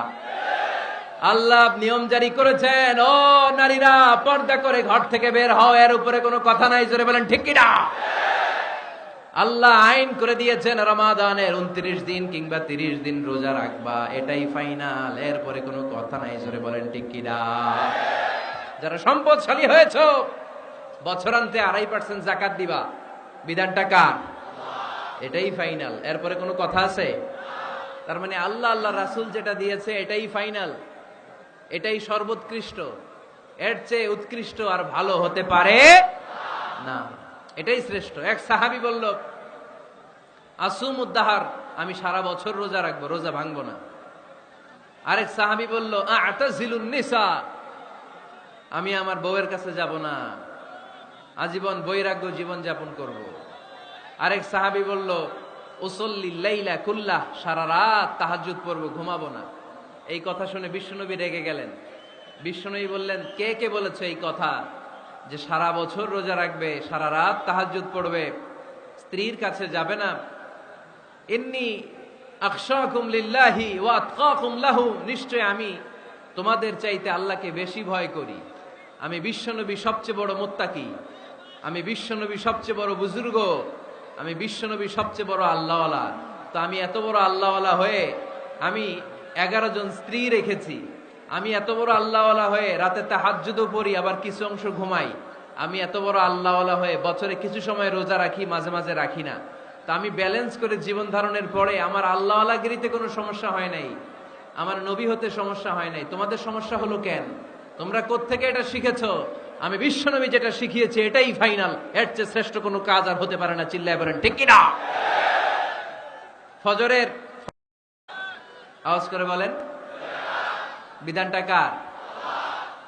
আল্লাহ নিয়ম জারি করেছেন, ও নারীরা পর্দা করে ঘর থেকে বের হও, এর উপরে কোনো কথা নাই, জোরে বলেন ঠিক কি না? আল্লাহ আইন করে দিয়েছেন রমাদানের 29 দিন কিংবা 30 দিন রোজা রাখবা, এটাই ফাইনাল, এরপরে কোনো কথা নাই, জোরে বলেন ঠিক কি না? যারা সম্পদশালী হয়েছো বছরান্তে 2.5% যাকাত দিবা, বিধানটা কার? এটাই ফাইনাল, এরপরে কোনো কথা আছে? তার মানে আল্লাহ আল্লাহ রাসূল যেটা দিয়েছে এটাই ফাইনাল, এটাই সর্বোৎকৃষ্ট, এর চেয়ে উৎকৃষ্ট আর ভালো হতে পারে না, এটাই শ্রেষ্ঠ। এক সাহাবী বলল আসুমুদ্দাহার, আমি সারা বছর রোজা রাখবো, রোজা ভাঙবো না। আরেক সাহাবী বলল আ'তাজিলুন নিসা, আমি আমার বউয়ের কাছে যাব না, আজীবন বৈরাগ্য জীবন যাপন করব। আরেক সাহাবী বলল উসল্লিল লাইলা কুল্লাহ, সারা রাত তাহাজ্জুদ পড়বো, ঘুমাবো না। এই কথা শুনে বিশ্বনবী রেগে গেলেন। বিশ্বনবী বললেন কে কে বলেছে এই কথা, যে সারা বছর রোজা রাখবে, সারা রাত তাহাজ্জুদ পড়বে, স্ত্রীর কাছে যাবে না? ইন্নী আখশাকুম লিল্লাহি ওয়া আতকাকুম লাহু, নিশ্চয় আমি তোমাদের চাইতে আল্লাহকে বেশি ভয় করি। আমি বিশ্বনবী সবচেয়ে বড় মুত্তাকি, আমি বিশ্বনবী সবচেয়ে বড় বুজুর্গ, আমি বিশ্বনবী সবচেয়ে বড় আল্লাহওয়ালা। তো আমি এত বড় আল্লাহওয়ালা হয়ে আমি 11 জন স্ত্রী রেখেছি, আমি এত বড় আল্লাহওয়ালা হয়ে রাতে তাহাজ্জুদও পড়ি, আবার কিছু অংশ ঘুমাই, আমি এত বড় আল্লাহওয়ালা হয়ে বছরে কিছু সময় রোজা রাখি, মাঝে মাঝে রাখি না। তা আমি ব্যালেন্স করে জীবন ধারণের পরে আমার আল্লাহওয়ালাগিরিতে কোনো সমস্যা হয় নাই, আমার নবী হতে সমস্যা হয় নাই। তোমাদের সমস্যা হলো কেন? তোমরা কোত্থেকে এটা শিখেছো? আমি বিশ্বনবী যেটা শিখিয়েছি এটাই ফাইনাল, এর চেয়ে শ্রেষ্ঠ কোনো কাজ আর হতে পারে না, চিল্লায় বলেন ঠিক কি না? ফজরের আওয়াজ করে বলেন বিধানটা কার?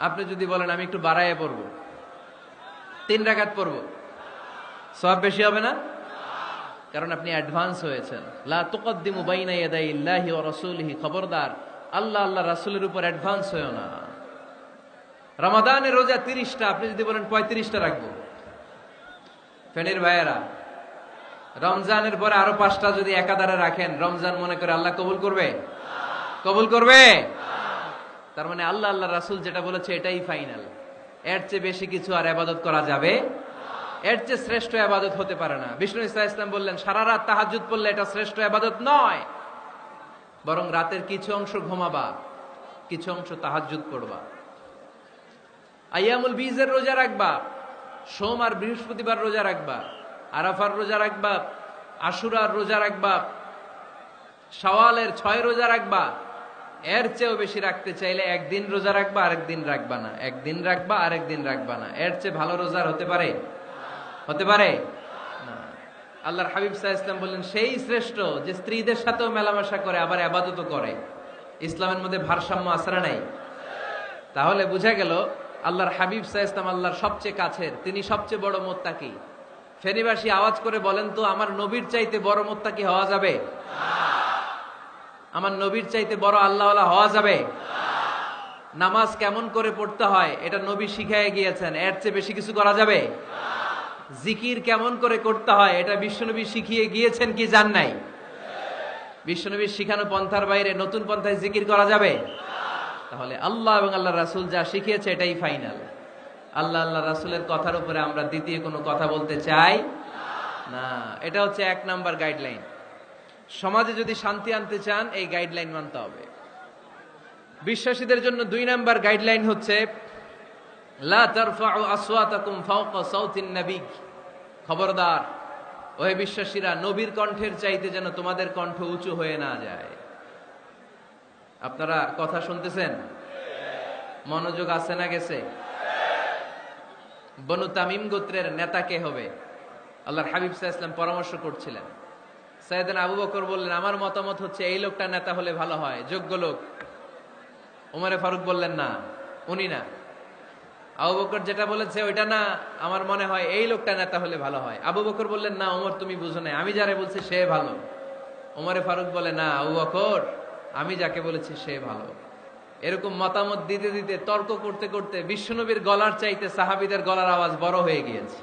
আপনি যদি বলেন আমি একটু বাড়াইয়া পড়বো, 3 রাকাত পড়বো, সওয়াব বেশি হবে না? কারণ আপনি অ্যাডভান্স হয়েছেন। লা তুকদ্দিমু বাইনা ইয়াদাইল্লাহি ওয়া রাসূলিহি, খবরদার আল্লাহ আল্লাহ রাসূলের উপর অ্যাডভান্স হয়ো না। রমাদানের রোজা 30টা, আপনি যদি বলেন 35টা রাখবো, ফেনীর ভাইয়েরা রমজানের পরে আরো 5টা যদি একাধারে রাখেন, রমজান মনে করে আল্লাহ কবুল করবে? কবুল করবে? তার মানে আল্লাহ আল্লাহ রাসূল যেটা বলেছে এটাই ফাইনাল, এর চেয়ে বেশি কিছু আর ইবাদত করা যাবে, এর চেয়ে শ্রেষ্ঠ ইবাদত হতে পারে না। বিষ্ণু ইসলাম ইসলাম বললেন সারা রাত তাহাজ্জুদ পড়লে এটা শ্রেষ্ঠ ইবাদত নয়, বরং রাতের কিছু অংশ ঘুমাবা, কিছু অংশ তাহাজ্জুদ পড়বা। আইয়ামুল বীজের রোজা রাখবা, সোম আর বৃহস্পতিবার রোজা রাখবা, আরাফার রোজা রাখবা, আশুরার রোজা রাখবা, শাওয়ালের 6 রোজা রাখবা। এর চেয়েও বেশি রাখতে চাইলে একদিন রোজা রাখবা, আরেকদিন রাখবা না, একদিন রাখবা, আরেকদিন রাখবা না। এর চেয়ে ভালো রোজার হতে পারে? হতে পারে না। আল্লাহর হাবিব সাল্লাল্লাহু আলাইহি ওয়াসাল্লাম বললেন সেই শ্রেষ্ঠ যে স্ত্রীদের সাথেও মেলামেশা করে, আবার ইবাদতও করে। ইসলামের মধ্যে ভারসাম্য আছে না নাই? তাহলে বোঝা গেল আল্লাহর হাবিব সাল্লাল্লাহু আলাইহি ওয়াসাল্লাম আল্লাহর সবচেয়ে কাছের, তিনি সবচেয়ে বড় মুত্তাকি। ফেনীবাসী আওয়াজ করে বলেন তো, আমার নবীর চাইতে বড় মুত্তাকি হওয়া যাবে? আমার নবীর চাইতে বড় আল্লাহওয়ালা হওয়া যাবে? নামাজ কেমন করে পড়তে হয় এটা নবী শিখায় গিয়েছেন, এর চেয়ে বেশি কিছু করা যাবে? জিকির কেমন করে করতে হয় এটা বিশ্বনবী শিখিয়ে গিয়েছেন কি জান নাই? বিশ্বনবীর শিখানো পন্থার বাইরে নতুন পন্থায় জিকির করা যাবে? তাহলে আল্লাহ এবং আল্লাহ রাসূল যা শিখিয়েছে এটাই ফাইনাল। আল্লাহ আল্লাহ রাসূলের কথার উপরে আমরা দ্বিতীয় কোনো কথা বলতে চাই না। এটা হচ্ছে 1 নাম্বার গাইডলাইন। সমাজে যদি শান্তি আনতে চান এই গাইডলাইন মানতে হবে। বিশ্বাসীদের জন্য 2 নাম্বার গাইডলাইন হচ্ছে লা তারফাউ আসওয়াতাকুম ফাওকা সাউতিন নবী। খবরদার ওহে বিশ্বাসীরা, নবীর কণ্ঠের চাইতে যেন তোমাদের কণ্ঠ উঁচু হয়ে না যায়। আপনারা কথা শুনতেছেন? মনোযোগ আছে না গেছে? বনু তামিম গোত্রের নেতা কে হবে? আল্লাহর হাবিব সাল্লাল্লাহু আলাইহি ওয়াসাল্লাম পরামর্শ করছিলেন। সাইয়েদনা আবু বকর বললেন, আমার মতামত হচ্ছে এই লোকটা নেতা হলে ভালো হয়, যোগ্য লোক। ওমরে ফারুক বললেন, না, উনি না। আবু বকর যেটা বলেছে ওইটা না, আমার মনে হয় এই লোকটা নেতা হলে ভালো হয়। আবু বকর বললেন, না ওমর, তুমি বুঝো না, আমি যারে বলছি সে ভালো। ওমরে ফারুক বলে, না আবু বকর, আমি যাকে বলেছি সে ভালো। এরকম মতামত দিতে দিতে, তর্ক করতে করতে বিশ্বনবীর গলার চাইতে সাহাবীদের গলার আওয়াজ বড় হয়ে গিয়েছে।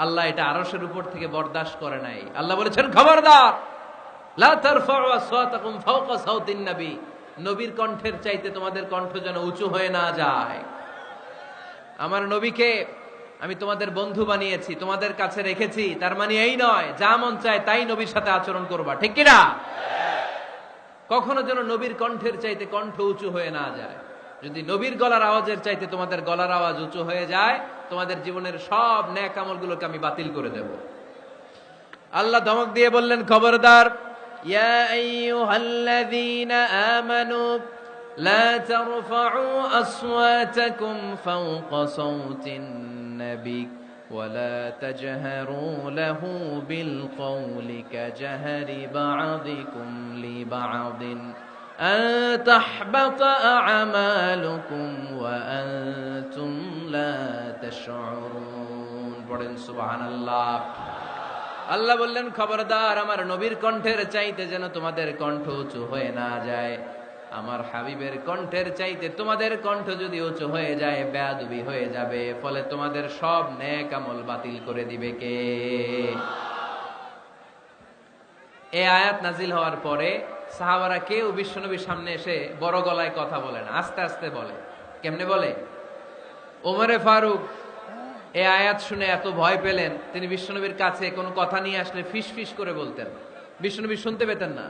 আল্লাহ এটা আরশের উপর থেকে বরদাস্ত করে নাই। আল্লাহ বলেছেন, খবরদার, লা তারফাউ আসওয়াতাকুম ফাওকা সাউতিন নবী। নবীর কণ্ঠের চাইতে তোমাদের কণ্ঠ যেন উঁচু হয়ে না যায়। আমার নবীকে আমি তোমাদের বন্ধু বানিয়েছি, তোমাদের কাছে রেখেছি, তার মানে এই নয় যা মন চায় তাই নবীর সাথে আচরণ করবা, ঠিক কিনা? কখনো যেন নবীর কণ্ঠের চাইতে কণ্ঠ উঁচু হয়ে না যায়। যদি নবীর গলার আওয়াজের চাইতে তোমাদের গলার আওয়াজ উঁচু হয়ে যায়, তোমাদের জীবনের সব নেক আমলগুলোকে আমি বাতিল করে দেব। আল্লাহ ধমক দিয়ে বললেন, খবরদার, ইয়া আইয়ুহাল্লাযীনা আমানু লা তারফাউ আসওয়াতাকুম ফাওকা সাউতিন নবী ولا تجهروا له بالقول كجهر بعضكم لبعض أن تحبط أعمالكم وأنتم لا تشعرون। পড়েন সুবহানাল্লাহ। আল্লাহ বললেন, খবরদার, আমার নবীর কণ্ঠের চাইতে যেন তোমাদের কণ্ঠ উঁচু হয়ে না যায়। আমার হাবিবের কণ্ঠের চাইতে তোমাদের কণ্ঠ যদি উঁচু হয়ে যায়, বেয়াদবি হয়ে যাবে, ফলে তোমাদের সব নেক আমল বাতিল করে দিবে কে? এই আয়াত নাজিল হওয়ার পরে সাহাবারা কেউ বিশ্বনবীর সামনে এসে বড় গলায় কথা বলে না, আস্তে আস্তে বলে। কেমনে বলে? ওমরে ফারুক এই আয়াত শুনে এত ভয় পেলেন, তিনি বিশ্বনবীর কাছে কোনো কথা নিয়ে আসলে ফিস ফিস করে বলতেন। বিশ্বনবী শুনতে পেতেন না,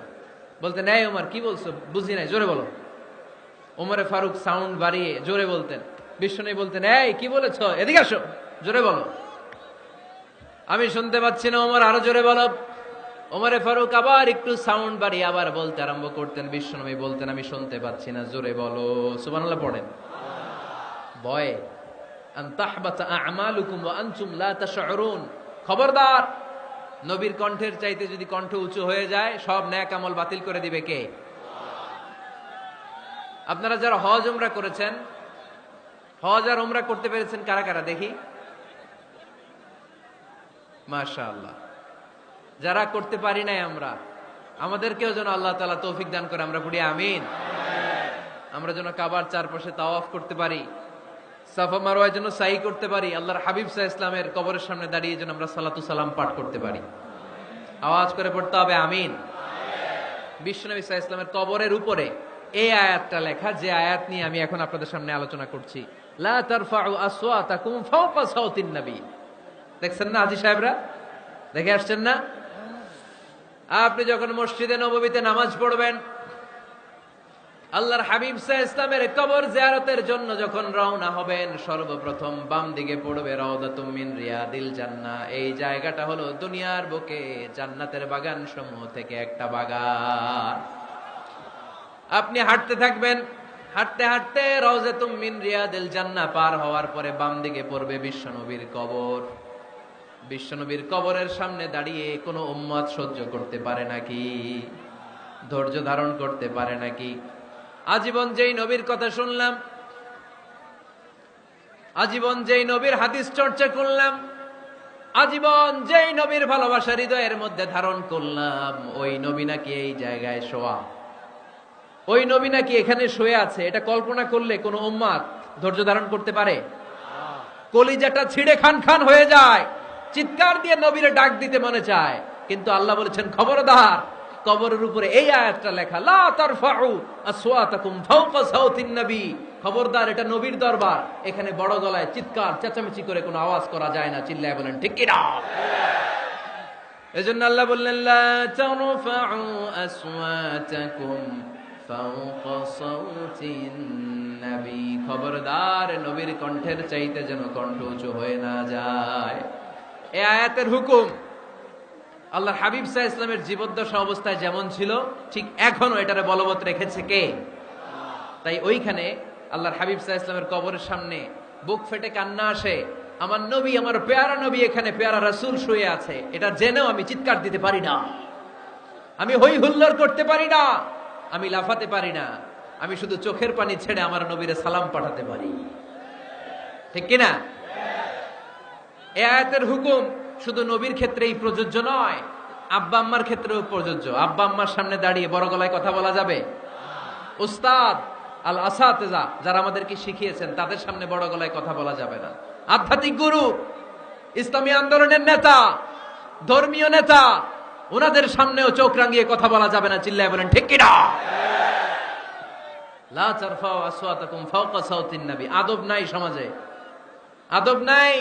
বলতেন, এই ওমর কি বলছো, বুঝি নাই, জোরে বলো। ওমরে ফারুক সাউন্ড বাড়িয়ে জোরে বলতেন। বিশ্বনবী বলতেন, এই কি বলেছো, এদিকে আসো, জোরে বলো, আমি শুনতে পাচ্ছি না, ওমর আরো জোরে বলো। ওমরে ফারুক আবার একটু সাউন্ড বাড়িয়ে আবার বলতে আরম্ভ করতেন। বিশ্বনবী বলতেন, আমি শুনতে পাচ্ছি না, জোরে বলো। সুবহানাল্লাহ পড়েন। ভয়ে, আন তাহবাতা আমালুকুম ওয়া আনতুম লা তাশউরুন। খবরদার, নবীর কণ্ঠের চাইতে যদি কণ্ঠ উঁচু হয়ে যায়, সব নেক আমল বাতিল করে দিবে কে? আপনারা যারা হজ উমরা করেছেন, হজ আর উমরা করতে পেরেছেন কারা কারা দেখি? মাশাআল্লাহ। যারা করতে পারি নাই আমরা, আমাদেরকেও যেন আল্লাহ তাআলা তৌফিক দান করে, আমরা পড়ি আমিন। আমরা যেন কাবার চারপাশে তাওয়াফ করতে পারি, সাফা মারওয়ায় যেন সাই করতে পারি, আল্লাহর হাবিব সাল্লাল্লাহু আলাইহি ওয়াসাল্লামের কবরের সামনে দাঁড়িয়ে যেন আমরা সালাতু সালাম পাঠ করতে পারি। আওয়াজ করে পড়তে হবে আমিন। বিশ্বনবী সাল্লাল্লাহু আলাইহি ওয়াসাল্লামের কবরের উপরে এই আয়াতটা লেখা, যে আয়াত নিয়ে আমি এখন আপনাদের সামনে আলোচনা করছি। লা তারফাউ আসওয়াতাকুম ফাওকা সাউতিন নবী। দেখছেন না হাজী সাহেবরা, দেখে আসছেন না? আপনি যখন মসজিদে নববীতে নামাজ পড়বেন, আল্লাহর হাবিব সাল্লাল্লাহু আলাইহি ওয়াসাল্লামের কবর জিয়ারতের জন্য যখন রওনা হবেন, সর্বপ্রথম বাম দিকে পড়বে রাউদাতুম মিন রিয়াদিল জান্নাহ। এই জায়গাটা হলো দুনিয়ার বুকে জান্নাতের বাগান সমূহ থেকে একটা বাগান। আপনি হাঁটতে থাকবেন, হাঁটতে হাঁটতে রাউদাতুম মিন রিয়াদিল জান্নাহ পার হওয়ার পরে বাম দিকে পড়বে বিশ্বনবীর কবর। বিশ্বনবীর কবরের সামনে দাঁড়িয়ে কোনো উম্মত সহ্য করতে পারে নাকি? ধৈর্য ধারণ করতে পারে নাকি? আজীবন যেই নবীর কথা শুনলাম, আজীবন যেই নবীর হাদিস চর্চা করলাম, আজীবন যেই নবীর ভালোবাসা হৃদয়ের মধ্যে ধারণ করলাম, ওই নবী নাকি এই জায়গায় শোয়া, ওই নবী নাকি এখানে শুয়ে আছে, এটা কল্পনা করলে কোন উম্মত ধৈর্য ধারণ করতে পারে? কলিজাটা ছিঁড়ে খান খান হয়ে যায়, চিৎকার দিয়ে নবীরে ডাক দিতে মনে চায়। কিন্তু আল্লাহ বলেছেন, খবরদার, কবরের উপরে এই আয়াতটা লেখা, লা তারফাউ আসওয়াতাকুম ফাওকা সাউতিন নবী। খবরদার, এটা নবীর দরবার, এখানে বড় গলায় চিৎকার চেঁচামেচি করে কোনো আওয়াজ করা যায় না। চিল্লায় বলেন ঠিক কি না? এজন্য আল্লাহ বললেন, লা তারফাউ আসওয়াতাকুম ফাওকা সাউতিন নবী, খবরদার নবীর কণ্ঠের চাইতে যেন কণ্ঠ উঁচু হয়ে না যায়। এই আয়াতের হুকুম আল্লাহর হাবিব সাল্লাল্লাহু আলাইহি ওয়াসাল্লামের জীবদ্দশা অবস্থায় যেমন ছিল ঠিক এখনো এটারে বলবৎ রেখেছে কে? তাই ওইখানে আল্লাহর হাবিব সাল্লাল্লাহু আলাইহি ওয়াসাল্লামের কবরের সামনে বুক ফেটে কান্না আসে, আমার নবী, আমার পেয়ারা নবী এখানে, পেয়ারা রাসূল শুয়ে আছে, এটা জেনেও আমি চিৎকার দিতে পারি না, আমি হই হুল্লোড় করতে পারি না, আমি লাফাতে পারি না, আমি শুধু চোখের পানি ছেড়ে আমার নবীরে সালাম পাঠাতে পারি। ঠিক কিনা? এই আয়াতের হুকুম শুধু নবীর ক্ষেত্রেই প্রযোজ্য নয়, আব্বা আম্মার ক্ষেত্রেও প্রযোজ্য। আব্বা আম্মার সামনে দাঁড়িয়ে বড় গলায় কথা বলা যাবে? উস্তাদ আল আসাতেজা যারা আমাদেরকে শিখিয়েছেন তাদের সামনে বড় গলায় কথা বলা যাবে না। আধ্যাত্মিক গুরু, ইসলামী আন্দোলনের নেতা, ধর্মীয় নেতা, ওনাদের সামনেও চোখ রাঙিয়ে কথা বলা যাবে না। চিল্লায় বলেন ঠিক কিনা? লা তারফাউ আসওয়াতাকুম ফাওকা সাউতিন নবী। আদব নাই সমাজে, আদব নাই,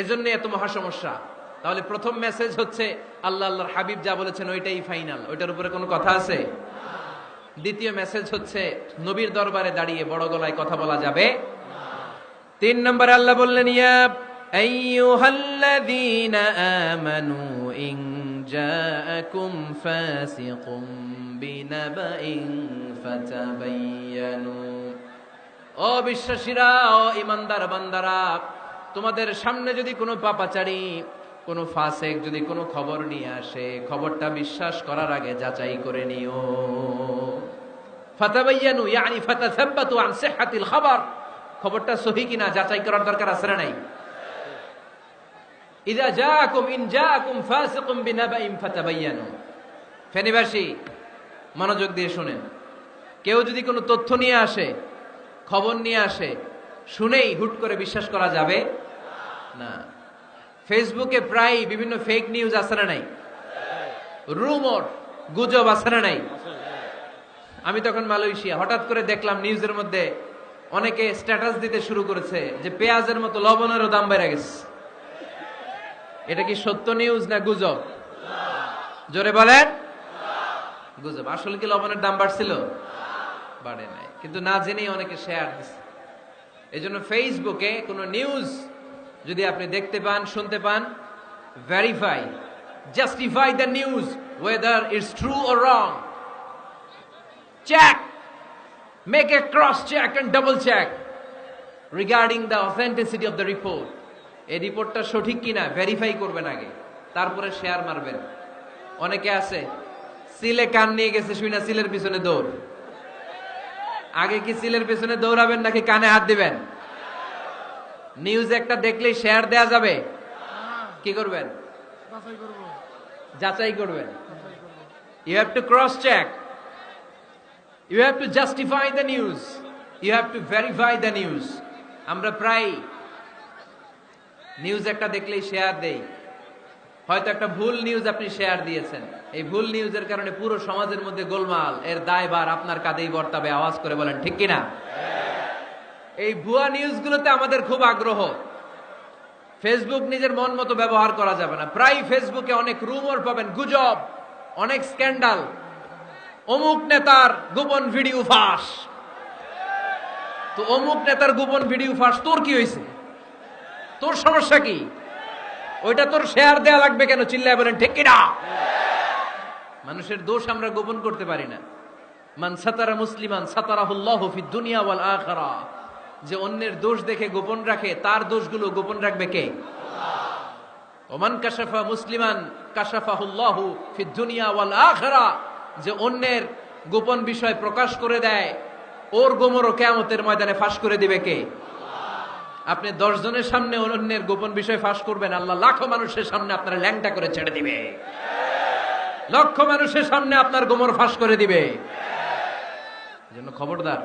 এজন্য এত মহা সমস্যা। তাহলে প্রথম মেসেজ হচ্ছে আল্লাহ আল্লাহর হাবিব যা বলেছেন ওইটাই ফাইনাল, ওইটার উপরে কোনো কথা আছে? দ্বিতীয় মেসেজ হচ্ছে নবীর দরবারে দাঁড়িয়ে বড় গলায় কথা বলা যাবে। 3 নম্বরে আল্লাহ বললেন, ইয়া আইয়ুহাল্লাযীনা আমানু ইন জাআকুম ফাসিকুম বিনাবাইন ফাতাবায়ানু। ও বিশ্বাসীরা, ও ঈমানদার বান্দারা, তোমাদের সামনে যদি কোনো পাপাচারী, কোনো ফাসিক যদি কোনো খবর নিয়ে আসে, খবরটা বিশ্বাস করার আগে যাচাই করে নিও। ফাতাবায়ানু ইয়ানি ফাতাসাব্বাতু আন সিহহাতিল খবর, খবরটা সহিহ কিনা যাচাই করার দরকার আছে না নাই? ইযা জাআকুম ইন জাআকুম ফাসিকুম বিনাবাইন ফাতাবায়ানু। ফেনীবাসী মনোযোগ দিয়ে শুনেন, কেউ যদি কোনো তথ্য নিয়ে আসে, খবর নিয়ে আসে, শুনেই হুট করে বিশ্বাস করা যাবে না। ফেসবুকে প্রায় বিভিন্ন ফেক নিউজ আছে না নাই? রুমর, গুজব আছে না নাই? আমি তখন মালয়েশিয়া, হঠাৎ করে দেখলাম নিউজের মধ্যে অনেকে স্ট্যাটাস দিতে শুরু করেছে যে পেঁয়াজের মতো লবণেরও দাম বেড়ে গেছে। এটা কি সত্য নিউজ না গুজব? জোরে বলেন। গুজব। আসলে কি লবণের দাম বাড়ছিল? বাড়ে নাই, কিন্তু না জেনেই অনেকে শেয়ার দিচ্ছে। এজন্য ফেসবুকে কোনো নিউজ যদি আপনি দেখতে পান, শুনতে পান, verify, justify the news whether it's true or wrong. Check, make a cross check and double check regarding the authenticity of the report. এই রিপোর্টটা সঠিক কিনা ভেরিফাই করবেন আগে, তারপরে শেয়ার মারবেন। অনেকে আছে সিলে কান নিয়ে গেছে, শুনে সিলের পিছনে দৌড়। আগে কি সিলের পিছনে দৌড়াবেন নাকি কানে হাত দিবেন? নিউজ একটা দেখলেই শেয়ার দেয়া যাবে? কি করবেন? যাচাই করবেন। You have to cross check, you have to justify the news, you have to verify the news. আমরা প্রায় নিউজ একটা দেখলেই শেয়ার দেই। হয়তো একটা ভুল নিউজ আপনি শেয়ার দিয়েছেন, এই ভুল নিউজের কারণে পুরো সমাজের মধ্যে গোলমাল, এর দায়ভার আপনার কাঁধেই বর্তাবে। আওয়াজ করে বলেন ঠিক কিনা? এই ভুয়া নিউজগুলোতে আমাদের খুব আগ্রহ। ফেসবুক নিজের মন মতো ব্যবহার করা যাবে না। প্রায় ফেসবুকে অনেক রুমর পাবেন, গুজব, অনেক স্ক্যান্ডাল। অমুক নেতার গোপন ভিডিও ফাঁস। তো অমুক নেতার গোপন ভিডিও ফাঁস, তোর কি হয়েছে? তোর সমস্যা কি? ওইটা তোর শেয়ার দেয়া লাগবে কেন? চিল্লায় বলেন ঠিক কিনা? মানুষের দোষ আমরা গোপন করতে পারি না। মান সাতারা মুসলিমান সাতারাহুল্লাহু ফিদ দুনিয়া ওয়াল আখিরাহ। যে অন্যের দোষ দেখে গোপন রাখে, তার দোষগুলো গোপন রাখবে কে? আল্লাহ। ওমান কাশাফা মুসলিমান কাশাফাহুল্লাহু ফিদ দুনিয়া ওয়াল আখিরাহ। যে অন্যের গোপন বিষয় প্রকাশ করে দেয়, ওর গোমরও কিয়ামতের ময়দানে ফাঁস করে দিবে কে? আপনি 10 জনের সামনে অন্যের গোপন বিষয় ফাঁস করবেন, আল্লাহ লাখো মানুষের সামনে আপনার ল্যাংটা করে ছেড়ে দিবে। লক্ষ মানুষের সামনে আপনার গোমর ফাঁস করে দিবে। এজন্য খবরদার,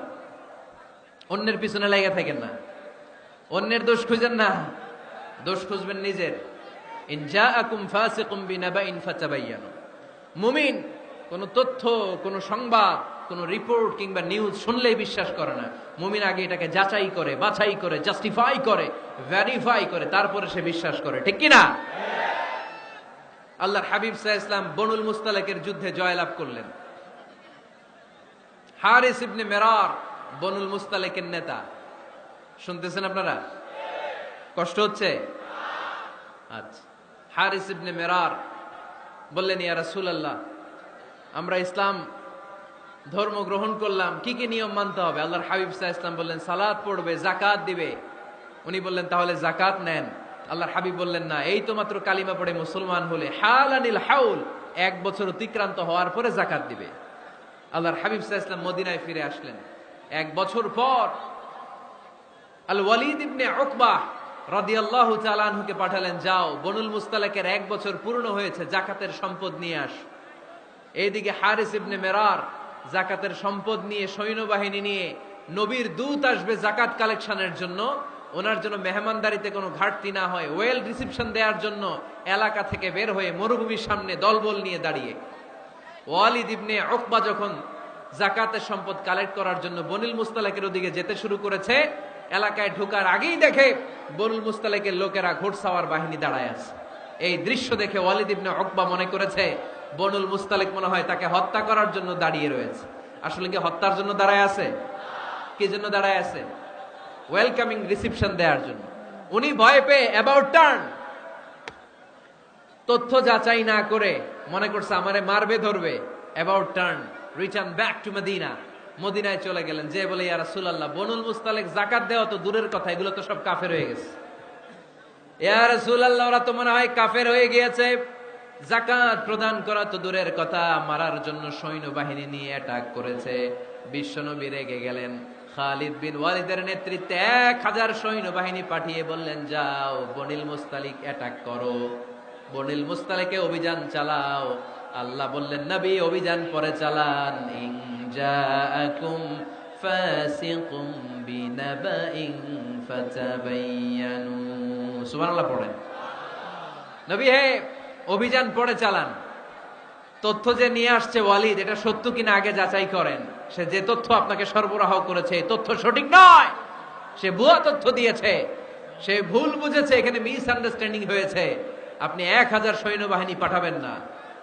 অন্যের পিছনে লেগে থাকেন না, অন্যের দোষ খুঁজেন না, দোষ খুঁজবেন নিজের। ইন জাআকুম ফাসিকুম বিনাবাইন ফাতাবায়ানু। মুমিন কোন তথ্য, কোন সংবাদ, কোন রিপোর্ট কিংবা নিউজ শুনলেই বিশ্বাস করে না। মুমিন আগে এটাকে যাচাই করে, বাছাই করে, জাস্টিফাই করে, ভেরিফাই করে, তারপরে সে বিশ্বাস করে। ঠিক কিনা? আল্লাহর হাবিব সাল্লাল্লাহু আলাইহি ওয়াসাল্লাম বনুল মুস্তালাকের যুদ্ধে জয়লাভ করলেন। হারিস ইবনে মিরার বনুল মুস্তালিকের নেতা। শুনতেছেন আপনারা? কষ্ট হচ্ছে? আচ্ছা, হারিস ইবনে মিরার বললেন, ইয়া রাসূলুল্লাহ, আমরা ইসলাম ধর্ম গ্রহণ করলাম, কি কি নিয়ম মানতে হবে? আল্লাহর হাবিব সাল্লাল্লাহু আলাইহি ওয়াসাল্লাম বললেন, সালাত পড়বে, যাকাত দিবে। উনি বললেন, তাহলে যাকাত নেন। আল্লাহর হাবিব বললেন, না, এই তো মাত্র কালিমা পড়ে মুসলমান হলে হালানিল হাউল, 1 বছর অতিক্রান্ত হওয়ার পরে যাকাত দিবে। আল্লাহর হাবিব সাল্লাল্লাহু আলাইহি ওয়াসাল্লাম মদিনায় ফিরে আসলেন। 1 বছর পর আল ওয়ালিদ ইবনে উকবাহ রাদিয়াল্লাহু তাআলা আনহুকে পাঠালেন, যাও বনুল মুস্তালিকের 1 বছর পূর্ণ হয়েছে, যাকাতের সম্পদ নিয়ে আস। এইদিকে হারিস ইবনে মিরার যাকাতের সম্পদ নিয়ে, সৈন্যবাহিনী নিয়ে, নবীর দূত আসবে যাকাত কালেকশনের জন্য, ওনার জন্য মেহমানদারিতে কোনো ঘাটতি না হয়, ওয়েল রিসিপশন দেওয়ার জন্য এলাকা থেকে বের হয়ে মরুভূমির সামনে দলবল নিয়ে দাঁড়িয়ে। ওয়ালিদ ইবনে উকবা যখন যাকাতের সম্পদ কালেক্ট করার জন্য বনুল মুস্তালিকের ওদিকে যেতে শুরু করেছে, এলাকায় ঢোকার আগেই দেখে বনুল মুস্তালিকের লোকেরা ঘোড়সাওয়ার বাহিনী দাঁড়ায় আছে। এই দৃশ্য দেখে ওয়ালিদ ইবনে উকবা মনে করেছে বনুল মুস্তালিক মনে হয় তাকে হত্যা করার জন্য দাঁড়িয়ে রয়েছে। আসলে কি হত্যার জন্য দাঁড়ায় আছে? কি জন্য দাঁড়ায় আছে? ওয়েলকামিং রিসিপশন দেওয়ার জন্য। উনি ভয় পেয়ে অ্যাবাউট টার্ন, তথ্য যাচাই না করে মনে করছে আমারে মারবে ধরবে, about turn, return back to Medina. মদিনায় চলে গেলেন, যে বলে, ইয়া রাসূলুল্লাহ, বনুল মুস্তালিক যাকাত দেওয়া তো দূরের কথা, এগুলো তো সব কাফের হয়ে গেছে। ইয়া রাসূলুল্লাহ, ওরা তো মনে হয় কাফের হয়ে গিয়েছে, যাকাত প্রদান করা তো দূরের কথা, মারার জন্য সৈন্যবাহিনী নিয়ে অ্যাটাক করেছে। বিশ্বনবী রেগে গেলেন। খালিদ বিন ওয়ালিদের নেতৃত্বে 1000 সৈন্যবাহিনী পাঠিয়ে বললেন, যাও বনুল মুস্তালিক অ্যাটাক করো, বনুল মুস্তালিকে অভিযান চালাও। আল্লাহ বললেন, নবী অভিযান পরে চালান, ইন জাআকুম ফাসিকুম বিনাবাইন ফাতাবায়ানু। সুবহানাল্লাহ পড়েন। নবী হে, অভিযান পরে চালান। তথ্য যে নিয়ে আসছে ওয়ালিদ, এটা সত্য কিনা আগে যাচাই করেন। সে যে তথ্য আপনাকে সরবরাহ করেছে, এই তথ্য সঠিক নয়, সে ভুয়া তথ্য দিয়েছে, সে ভুল বুঝেছে, এখানে মিস আন্ডারস্ট্যান্ডিং হয়েছে। আপনি 1000 সৈন্যবাহিনী পাঠাবেন না।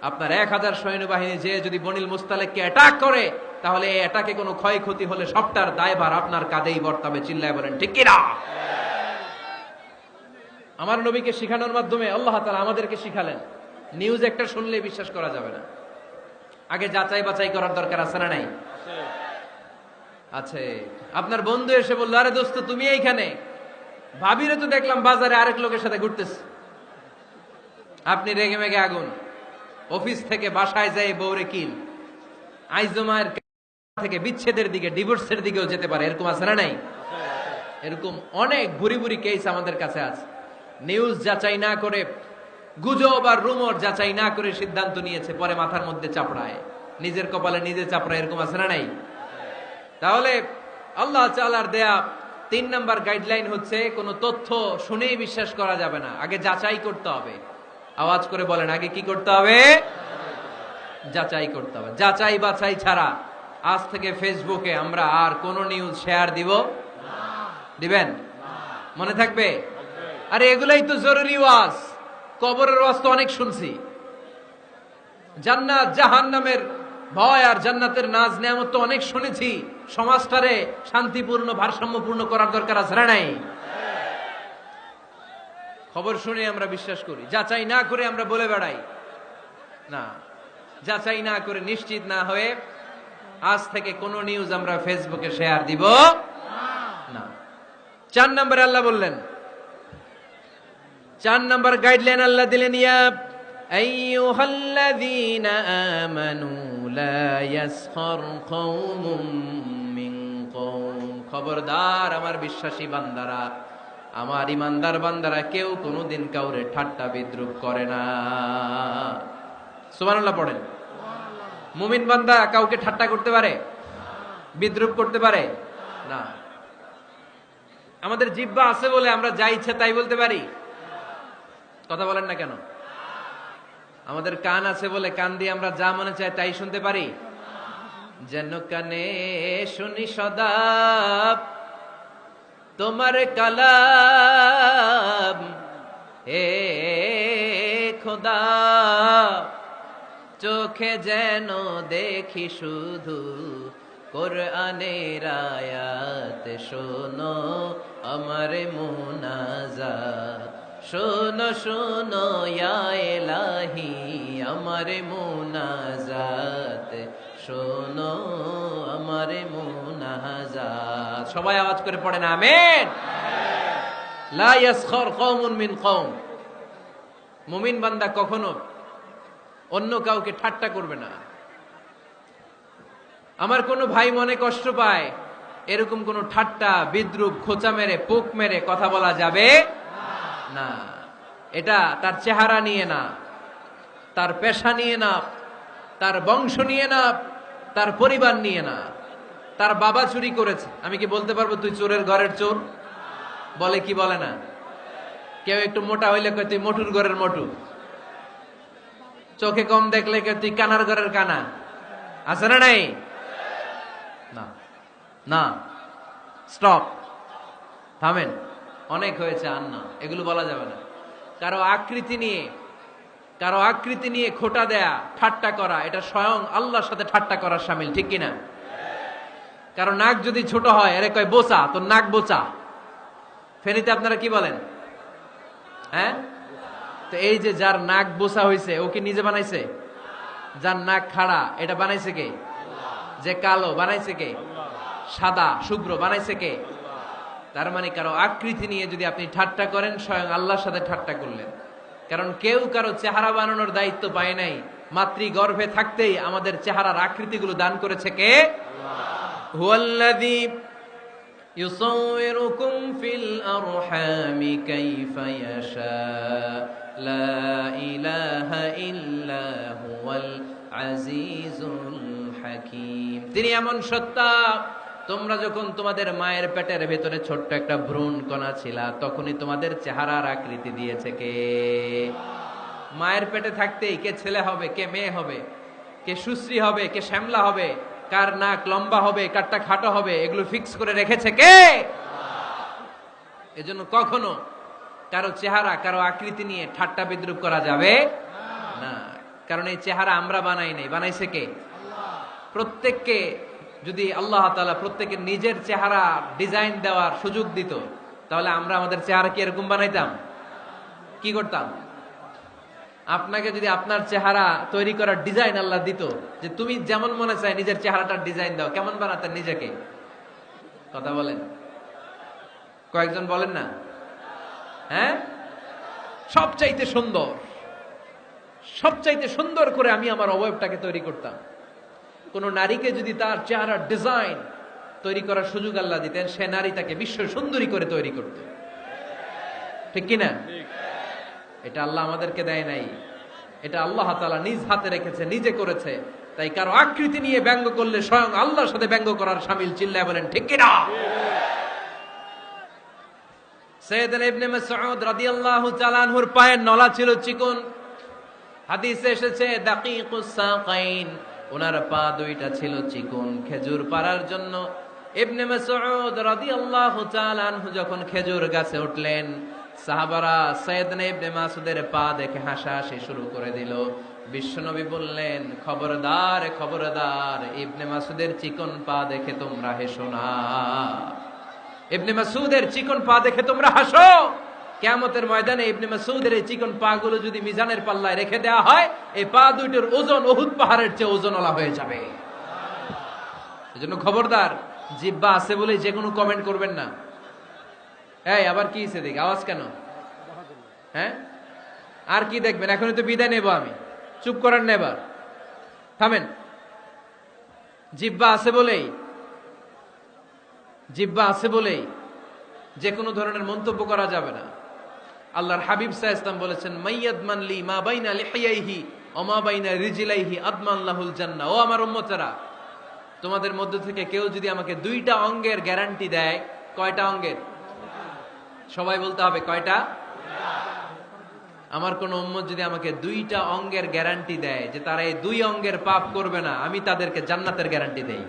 আপনার 1000 সৈন্যবাহিনী যে যদি বনুল মুস্তালিককে অ্যাটাক করে, তাহলে এই অ্যাটাকে কোনো ক্ষয়ক্ষতি হলে সবটার দায়ভার আপনার কাঁধেই বর্তাবে। চিল্লায় বলেন ঠিক কিনা? আমার নবীকে শিখানোর মাধ্যমে আল্লাহ তাআলা আমাদেরকে শিখালেন, নিউজ একটা শুনলে বিশ্বাস করা যাবে না, আগে যাচাই বাছাই করার দরকার আছে না নাই? আছে। আপনার বন্ধু এসে বলল, আরে দোস্ত তুমি এইখানে, ভাবিরে তো দেখলাম বাজারে আরেক লোকের সাথে ঘুরতেছে। আপনি রেগে মেগে আগুন, অফিস থেকে বাসায় যায় বউরে কিল, আইজমায়ের থেকে বিচ্ছেদের দিকে, ডিভোর্সের দিকেও যেতে পারে। এরকম আছে না নাই? এরকম অনেক ভুরি ভুরি কেস আমাদের কাছে আছে। নিউজ যাচাই না করে, গুজব আর রুমর যাচাই না করে সিদ্ধান্ত নিয়েছে, পরে মাথার মধ্যে চাপড়ায়, নিজের কপালে নিজে চাপড়ায়। এরকম আছে না নাই? তাহলে আল্লাহ তাআলার দেয়া 3 নাম্বার গাইডলাইন হচ্ছে, কোন তথ্য শুনেই বিশ্বাস করা যাবে না, আগে যাচাই করতে হবে। আওয়াজ করে বলেন, আগে কি করতে হবে? যাচাই করতে হবে। যাচাই বাছাই ছাড়া আজ থেকে ফেসবুকে আমরা আর কোন নিউজ শেয়ার দিব? দিবেন? মনে থাকবে? আরে এগুলাই তো জরুরি ওয়াজ। কবরের ওয়াজ তো অনেক শুনছি, জান্নাত জাহান্নামের ভয় আর জান্নাতের নাজ নেয়ামত তো অনেক শুনেছি। সমাজটারে শান্তিপূর্ণ, ভারসাম্যপূর্ণ করার দরকার আছে না নাই? খবর শুনে আমরা বিশ্বাস করি, যাচাই না করে আমরা বলে বেড়াই না। যাচাই না করে, নিশ্চিত না হয়ে আজ থেকে কোন নিউজ আমরা ফেসবুকে শেয়ার দিব না। 4 নম্বরে আল্লাহ বললেন, 4 নম্বর গাইডলাইন আল্লাহ দিলেন, ইয়া আইয়ুহাল্লাযীনা আমানু লা ইয়াসখার কওমুম মিন কওম। খবরদার আমার বিশ্বাসী বান্দারা, আমার ইমানদার বান্দারা কেউ কোনোদিন কাউরে ঠাট্টা বিদ্রুপ করে না। সুবহানাল্লাহ পড়েন। মুমিন বান্দা কাউকে ঠাট্টা করতে পারে? বিদ্রুপ করতে পারে না। আমাদের জিহ্বা আছে বলে আমরা যা ইচ্ছা তাই বলতে পারি? কথা বলেন না কেন? আমাদের কান আছে বলে কান দিয়ে আমরা যা মনে চাই তাই শুনতে পারি? যেন কানে শুনি সদা তোমার কালাম, হে খোদা চোখে যেন দেখি শুধু কোরআনের আয়াত শোনো আমার মুনাজাত, শোনো শোনো ইয়া ইলাহি আমার মুনাজাত, শোনো আমার মুনাজাত। সবাই আওয়াজ করে পড়েন আমিন। লা ইয়াসখর কওমুন মিন কওম, মুমিন বান্দা কখনো অন্য কাউকে ঠাট্টা করবে না। আমার কোনো ভাই মনে কষ্ট পায়, এরকম কোন ঠাট্টা বিদ্রুপ খোঁচা মেরে পোক মেরে কথা বলা যাবে না। এটা তার চেহারা নিয়ে না, তার পেশা নিয়ে না, তার বংশ নিয়ে না, তার পরিবার নিয়ে না। তার বাবা চুরি করেছে, আমি কি বলতে পারবো তুই চোরের ঘরের চোর? বলে কি বলে না? কেউ একটু মোটা হইলে কয় তুই মোটুর ঘরের মোটু, চোখে কম দেখলে কয় তুই কানার ঘরের কানা। আছে না নাই? না না, স্টপ, থামেন, অনেক হয়েছে, আর না, এগুলো বলা যাবে না। কারো আকৃতি নিয়ে খোটা দেয়া, ঠাট্টা করা, এটা স্বয়ং আল্লাহর সাথে ঠাট্টা করার শামিল, ঠিক কিনা? কারো নাক যদি ছোট হয়, এরে কয় বোচা, তোর নাক বোচা। ফেনীতে আপনারা কি বলেন? হ্যাঁ, তো এই যে যার নাক বোচা হয়েছে, ও কি নিজে বানাইছে? যার নাক খাড়া, এটা বানাইছে কে? যে কালো, বানাইছে কে? সাদা শুভ্র, বানাইছে কে? তার মানে কারো আকৃতি নিয়ে যদি আপনি ঠাট্টা করেন, স্বয়ং আল্লাহর সাথে ঠাট্টা করলেন। কারণ কেউ কারো চেহারা বানানোর দায়িত্ব পায় নাই। মাতৃগর্ভে থাকতেই আমাদের চেহারার আকৃতিগুলো দান করেছে কে? হুয়াল্লাযী ইউসাউবিরুকুম ফিল আরহামি কাইফা ইয়াশা লা ইলাহা ইল্লা হুয়াল আজিজুল হাকীম। তিনি এমন সত্তা, তোমরা যখন তোমাদের মায়ের পেটের ভেতরে ছোট্ট একটা ভ্রূণ কণা ছিলা, তখনই তোমাদের চেহারার আকৃতি দিয়েছে কে? মায়ের পেটে থাকতেই কে ছেলে হবে, কে মেয়ে হবে, কে সুশ্রী হবে, কে শ্যামলা হবে, কার নাক লম্বা হবে, কারটা খাটো হবে, এগুলো ফিক্স করে রেখেছে কে? এজন্য কখনো কারো চেহারা, কারো আকৃতি নিয়ে ঠাট্টা বিদ্রুপ করা যাবে না। কারণ এই চেহারা আমরা বানাই নাই, বানাইছে কে? প্রত্যেককে যদি আল্লাহ তাআলা প্রত্যেকের নিজের চেহারা ডিজাইন দেওয়ার সুযোগ দিত, তাহলে আমরা আমাদের চেহারা কি এরকম বানাইতাম? কি করতাম? আপনাকে যদি আপনার চেহারা তৈরি করার ডিজাইন আল্লাহ দিত, যে তুমি যেমন মনে চায় নিজের চেহারাটার ডিজাইন দাও, কেমন বানাতেন নিজেকে? কথা বলেন, কয়েকজন বলেন না? হ্যাঁ, সবচাইতে সুন্দর, সবচাইতে সুন্দর করে আমি আমার অবয়বটাকে তৈরি করতাম। কোন নারীকে যদি তার চেহারার ডিজাইন তৈরি করার সুযোগ আল্লাহ দিতেন, সে নারী তাকে বিশ্ব সুন্দরী করে তৈরি করত, ঠিক কিনা? এটা আল্লাহ আমাদেরকে দেয় নাই, এটা আল্লাহ তাআলা নিজ হাতে রেখেছে, নিজে করেছে। তাই কারো আকৃতি নিয়ে ব্যঙ্গ করলে স্বয়ং আল্লাহর সাথে ব্যঙ্গ করার শামিল। চিল্লায় বলেন ঠিক কিনা? সাইয়েদনা ইবনে মাসউদ রাদিয়াল্লাহু তাআলা আনহুর পায়ের নলা ছিল চিকন। হাদিসে এসেছে দাকিকুস সাকাইন, ওনার পা দুইটা ছিল চিকন খেজুর পাড়ার জন্য। ইবনে মাসউদ রাদিয়াল্লাহু তাআলা আনহু যখন খেজুর গাছে উঠলেন, সাহাবারা সাইয়েদনা ইবনে মাসউদের পা দেখে হাসাহাসি শুরু করে দিল। বিশ্বনবী বললেন, খবরদার খবরদার, ইবনে মাসউদের চিকন পা দেখে তোমরা হেসো না। ইবনে মাসউদের চিকন পা দেখে তোমরা হাসো। কিয়ামতের ময়দানে ইবনে মাসউদের এই চিকন পা গুলো যদি মিজানের পাল্লায় রেখে দেওয়া হয়, এই পা দুইটার ওজন উহুদ পাহাড়ের চেয়ে ওজনওয়ালা হয়ে যাবে। এজন্য খবরদার, জিহ্বা আছে বলে যে কোনো কমেন্ট করবেন না। এই আবার কি হইছে দেখ, আওয়াজ কেন? হ্যাঁ, আর কি দেখবেন? এখনই তো বিদায় নেব আমি, চুপ করেন না, এবার থামেন। জিহ্বা আছে বলেই যে কোনো ধরনের মন্তব্য করা যাবে না। আল্লাহর হাবিব সাল্লাল্লাহু আলাইহি ওয়াসাল্লাম বলেছেন, মাইয়াদমান লি মা বাইনা লিহিয়াইহি ওয়া মা বাইনা রিজলাইহি আদমান লাহুল জান্নাহ। ও আমার উম্মতেরা, তোমাদের মধ্য থেকে কেউ যদি আমাকে দুইটা অঙ্গের গ্যারান্টি দেয়, কয়টা অঙ্গের? সবাই বলতে হবে কয়টা? আমার কোন উম্মত যদি আমাকে দুইটা অঙ্গের গ্যারান্টি দেয় যে তারা এই দুই অঙ্গের পাপ করবে না, আমি তাদেরকে জান্নাতের গ্যারান্টি দেই।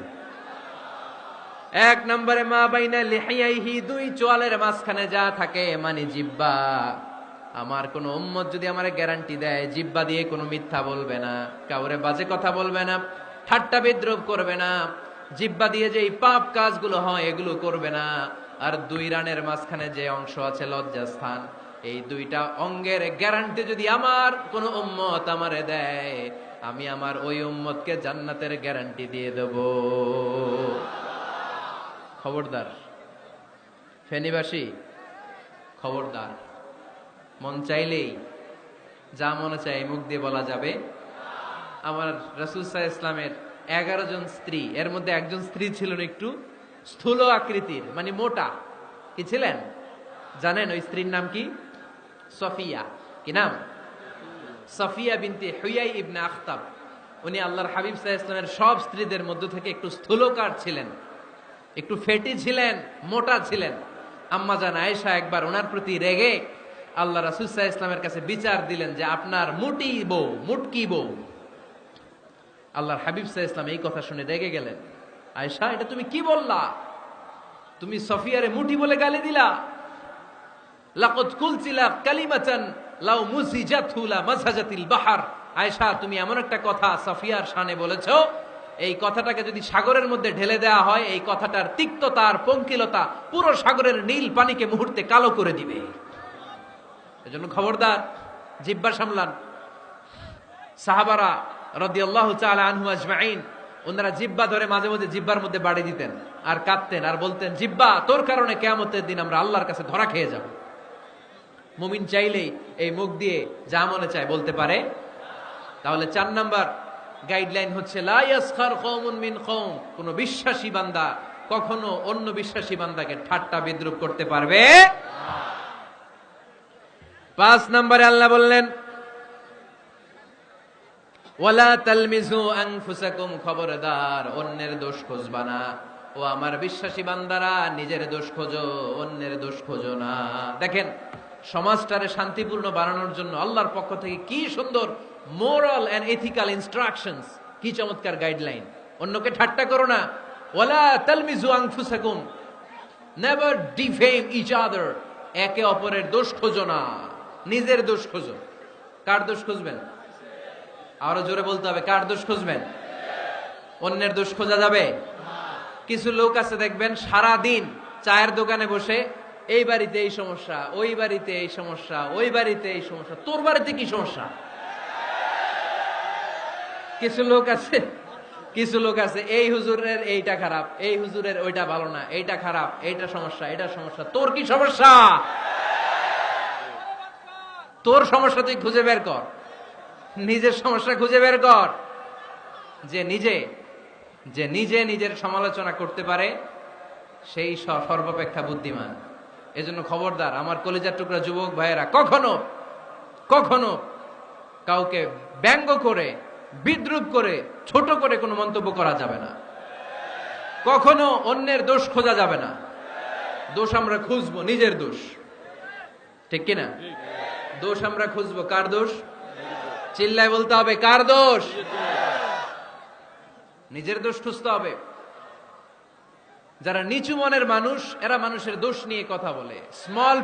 এক নম্বরে মা বাইনা লিহিয়াইহি, দুই চোয়ালের মাঝখানে যা থাকে মানে জিহ্বা। আমার কোন উম্মত যদি আমারে গ্যারান্টি দেয় জিহ্বা দিয়ে কোনো মিথ্যা বলবে না, কাউরে বাজে কথা বলবে না, ঠাট্টা বিদ্রুপ করবে না, জিহ্বা দিয়ে যে এই পাপ কাজগুলো হয় এগুলো করবে না। আর 2 রানের মাঝখানে যে অংশ আছে লজ্জাস্থান, এই 2টা অঙ্গের গ্যারান্টি যদি আমার কোন উম্মত আমারে দেয়, আমি আমার ওই উম্মতকে জান্নাতের গ্যারান্টি দিয়ে দেব। খবরদার ফেনীবাসী, খবরদার। মন চাইলেই যা মনে চাই মুখ দিয়ে বলা যাবে। আমার রাসূল সাল্লাল্লাহু আলাইহি ইসলামের 11 জন স্ত্রী, এর মধ্যে একজন স্ত্রী ছিলেন একটু স্থূল আকৃতির, মানে মোটা। কি ছিলেন জানেন? ওই স্ত্রীর নাম কি? সফিয়া। কি নাম? সফিয়া বিনতে হুয়াই ইবনে আখতাব। উনি আল্লাহর হাবিব সাল্লাল্লাহু আলাইহি ইসলামের সব স্ত্রীদের মধ্য থেকে একটু স্থূলকার ছিলেন, একটু ফেটি ছিলেন, মোটা ছিলেন। আম্মা জান আয়েশা একবার ওনার প্রতি রেগে আল্লাহ রাসূল সাল্লাল্লাহু আলাইহি ইসলামের কাছে বিচার দিলেন যে আপনার মুটি বউ, মুটকি বউ। আল্লাহর হাবিব সাল্লাল্লাহু আলাইহি ইসলাম এই কথা শুনে রেগে গেলেন। আয়েশা, এটা তুমি কি বললা? তুমি সফিয়ারে মুটি বলে গালি দিলা। লাকাদ কুলতিলা কালিমাতান লাউ মুজিজাতহু লা মাযহাজাতিল বাহর। আয়েশা, তুমি এমন একটা কথা সফিয়ার শানে বলেছো, এই কথাটাকে যদি সাগরের মধ্যে ঢেলে দেওয়া হয়, এই কথাটার তিক্ততা আর পঙ্কিলতা পুরো সাগরের নীল পানিকে মুহূর্তে কালো করে দিবে। এজন্য খবরদার, জিহ্বা সামলান। সাহাবারা রাদিয়াল্লাহু তাআলা আনহু আজমাইন, ওনারা জিহ্বা ধরে মাঝে মাঝে জিহ্বার মধ্যে বাড়ি দিতেন আর কাঁদতেন আর বলতেন, জিহ্বা, তোর কারণে কিয়ামতের দিন আমরা আল্লাহর কাছে ধরা খেয়ে যাব। মুমিন চাইলেই এই মুখ দিয়ে যা মনে চায় বলতে পারে। তাহলে 4 নাম্বার গাইডলাইন হচ্ছে লা ইয়াসখার কওমুন মিন কওম। কোন বিশ্বাসী বান্দা কখনো অন্য বিশ্বাসী বান্দাকে ঠাট্টা বিদ্রূপ করতে পারবে না। 5 নম্বরে আল্লাহ বললেন ওয়ালা তালমিজু আনফুসাকুম, খবরদার অন্যের দোষ খুঁজবা না। ও আমার বিশ্বাসী বান্দারা, নিজের দোষ খোঁজো, অন্যের দোষ খোঁজো না। দেখেন সমাজটারে শান্তিপূর্ণ বানানোর জন্য আল্লাহর পক্ষ থেকে কি সুন্দর মোরাল এন্ড এথিক্যাল ইনস্ট্রাকশনস, কি চমৎকার গাইডলাইন। অন্যকে ঠাট্টা করো না। ওয়ালা তালমিজু আনফুসাকুম, নেভার ডিফেম ইচ আদার। একে অপরের দোষ খোঁজো না, নিজের দোষ খোঁজো। কার দোষ খুঁজবেন? আরো জোরে বলতে হবে, কার দোষ খুঁজবেন? অন্যের দোষ খোঁজা যাবে? কিছু লোক আছে দেখবেন সারা দিন চায়ের দোকানে বসে, এই বাড়িতে এই সমস্যা, ওই বাড়িতে এই সমস্যা, ওই বাড়িতে এই সমস্যা, তোর বাড়িতে কি সমস্যা? কিছু লোক আছে এই হুজুরের এইটা খারাপ, এই হুজুরের ওইটা ভালো না, এইটা খারাপ, এইটা সমস্যা, এটা সমস্যা। তোর কি সমস্যা? তোর সমস্যা তুই খুঁজে বের কর, নিজের সমস্যা খুঁজে বের কর। যে নিজে নিজের সমালোচনা করতে পারে সেই সর্বাপেক্ষা বুদ্ধিমান। এজন্য খবরদার আমার কলিজার টুকরা যুবক ভাইয়েরা, কখনো কাউকে ব্যঙ্গ করে, বিদ্রূপ করে, ছোট করে কোনো মন্তব্য করা যাবে না। কখনো অন্যের দোষ খোঁজা যাবে না। দোষ আমরা খুঁজবো, নিজের দোষ। ঠিক কিনা? দোষ আমরা খুঁজবো। কার দোষ? চিল্লায় বলতে হবে, কার দোষ? নিজের দোষ খুঁজতে হবে। যারা নিচু মনের মানুষ, এরা মানুষের দোষ নিয়ে কথা বলে। Small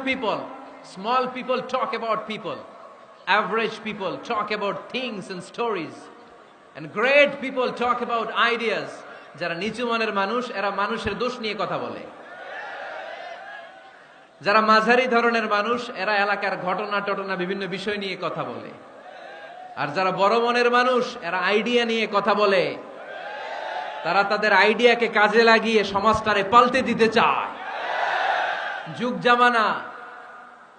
people talk about people, average people talk about things and stories, and great people talk about ideas. যারা নিচু মনের মানুষ, এরা মানুষের দোষ নিয়ে কথা বলে। যারা মাঝারি ধরনের মানুষ, এরা এলাকার ঘটনা বিভিন্ন বিষয় নিয়ে কথা বলে। আর যারা বড় মনের মানুষ, এরা আইডিয়া নিয়ে কথা বলে। তারা তাদের আইডিয়াকে কাজে লাগিয়ে সমাজটারে পাল্টে দিতে চায়। যুগ জামানা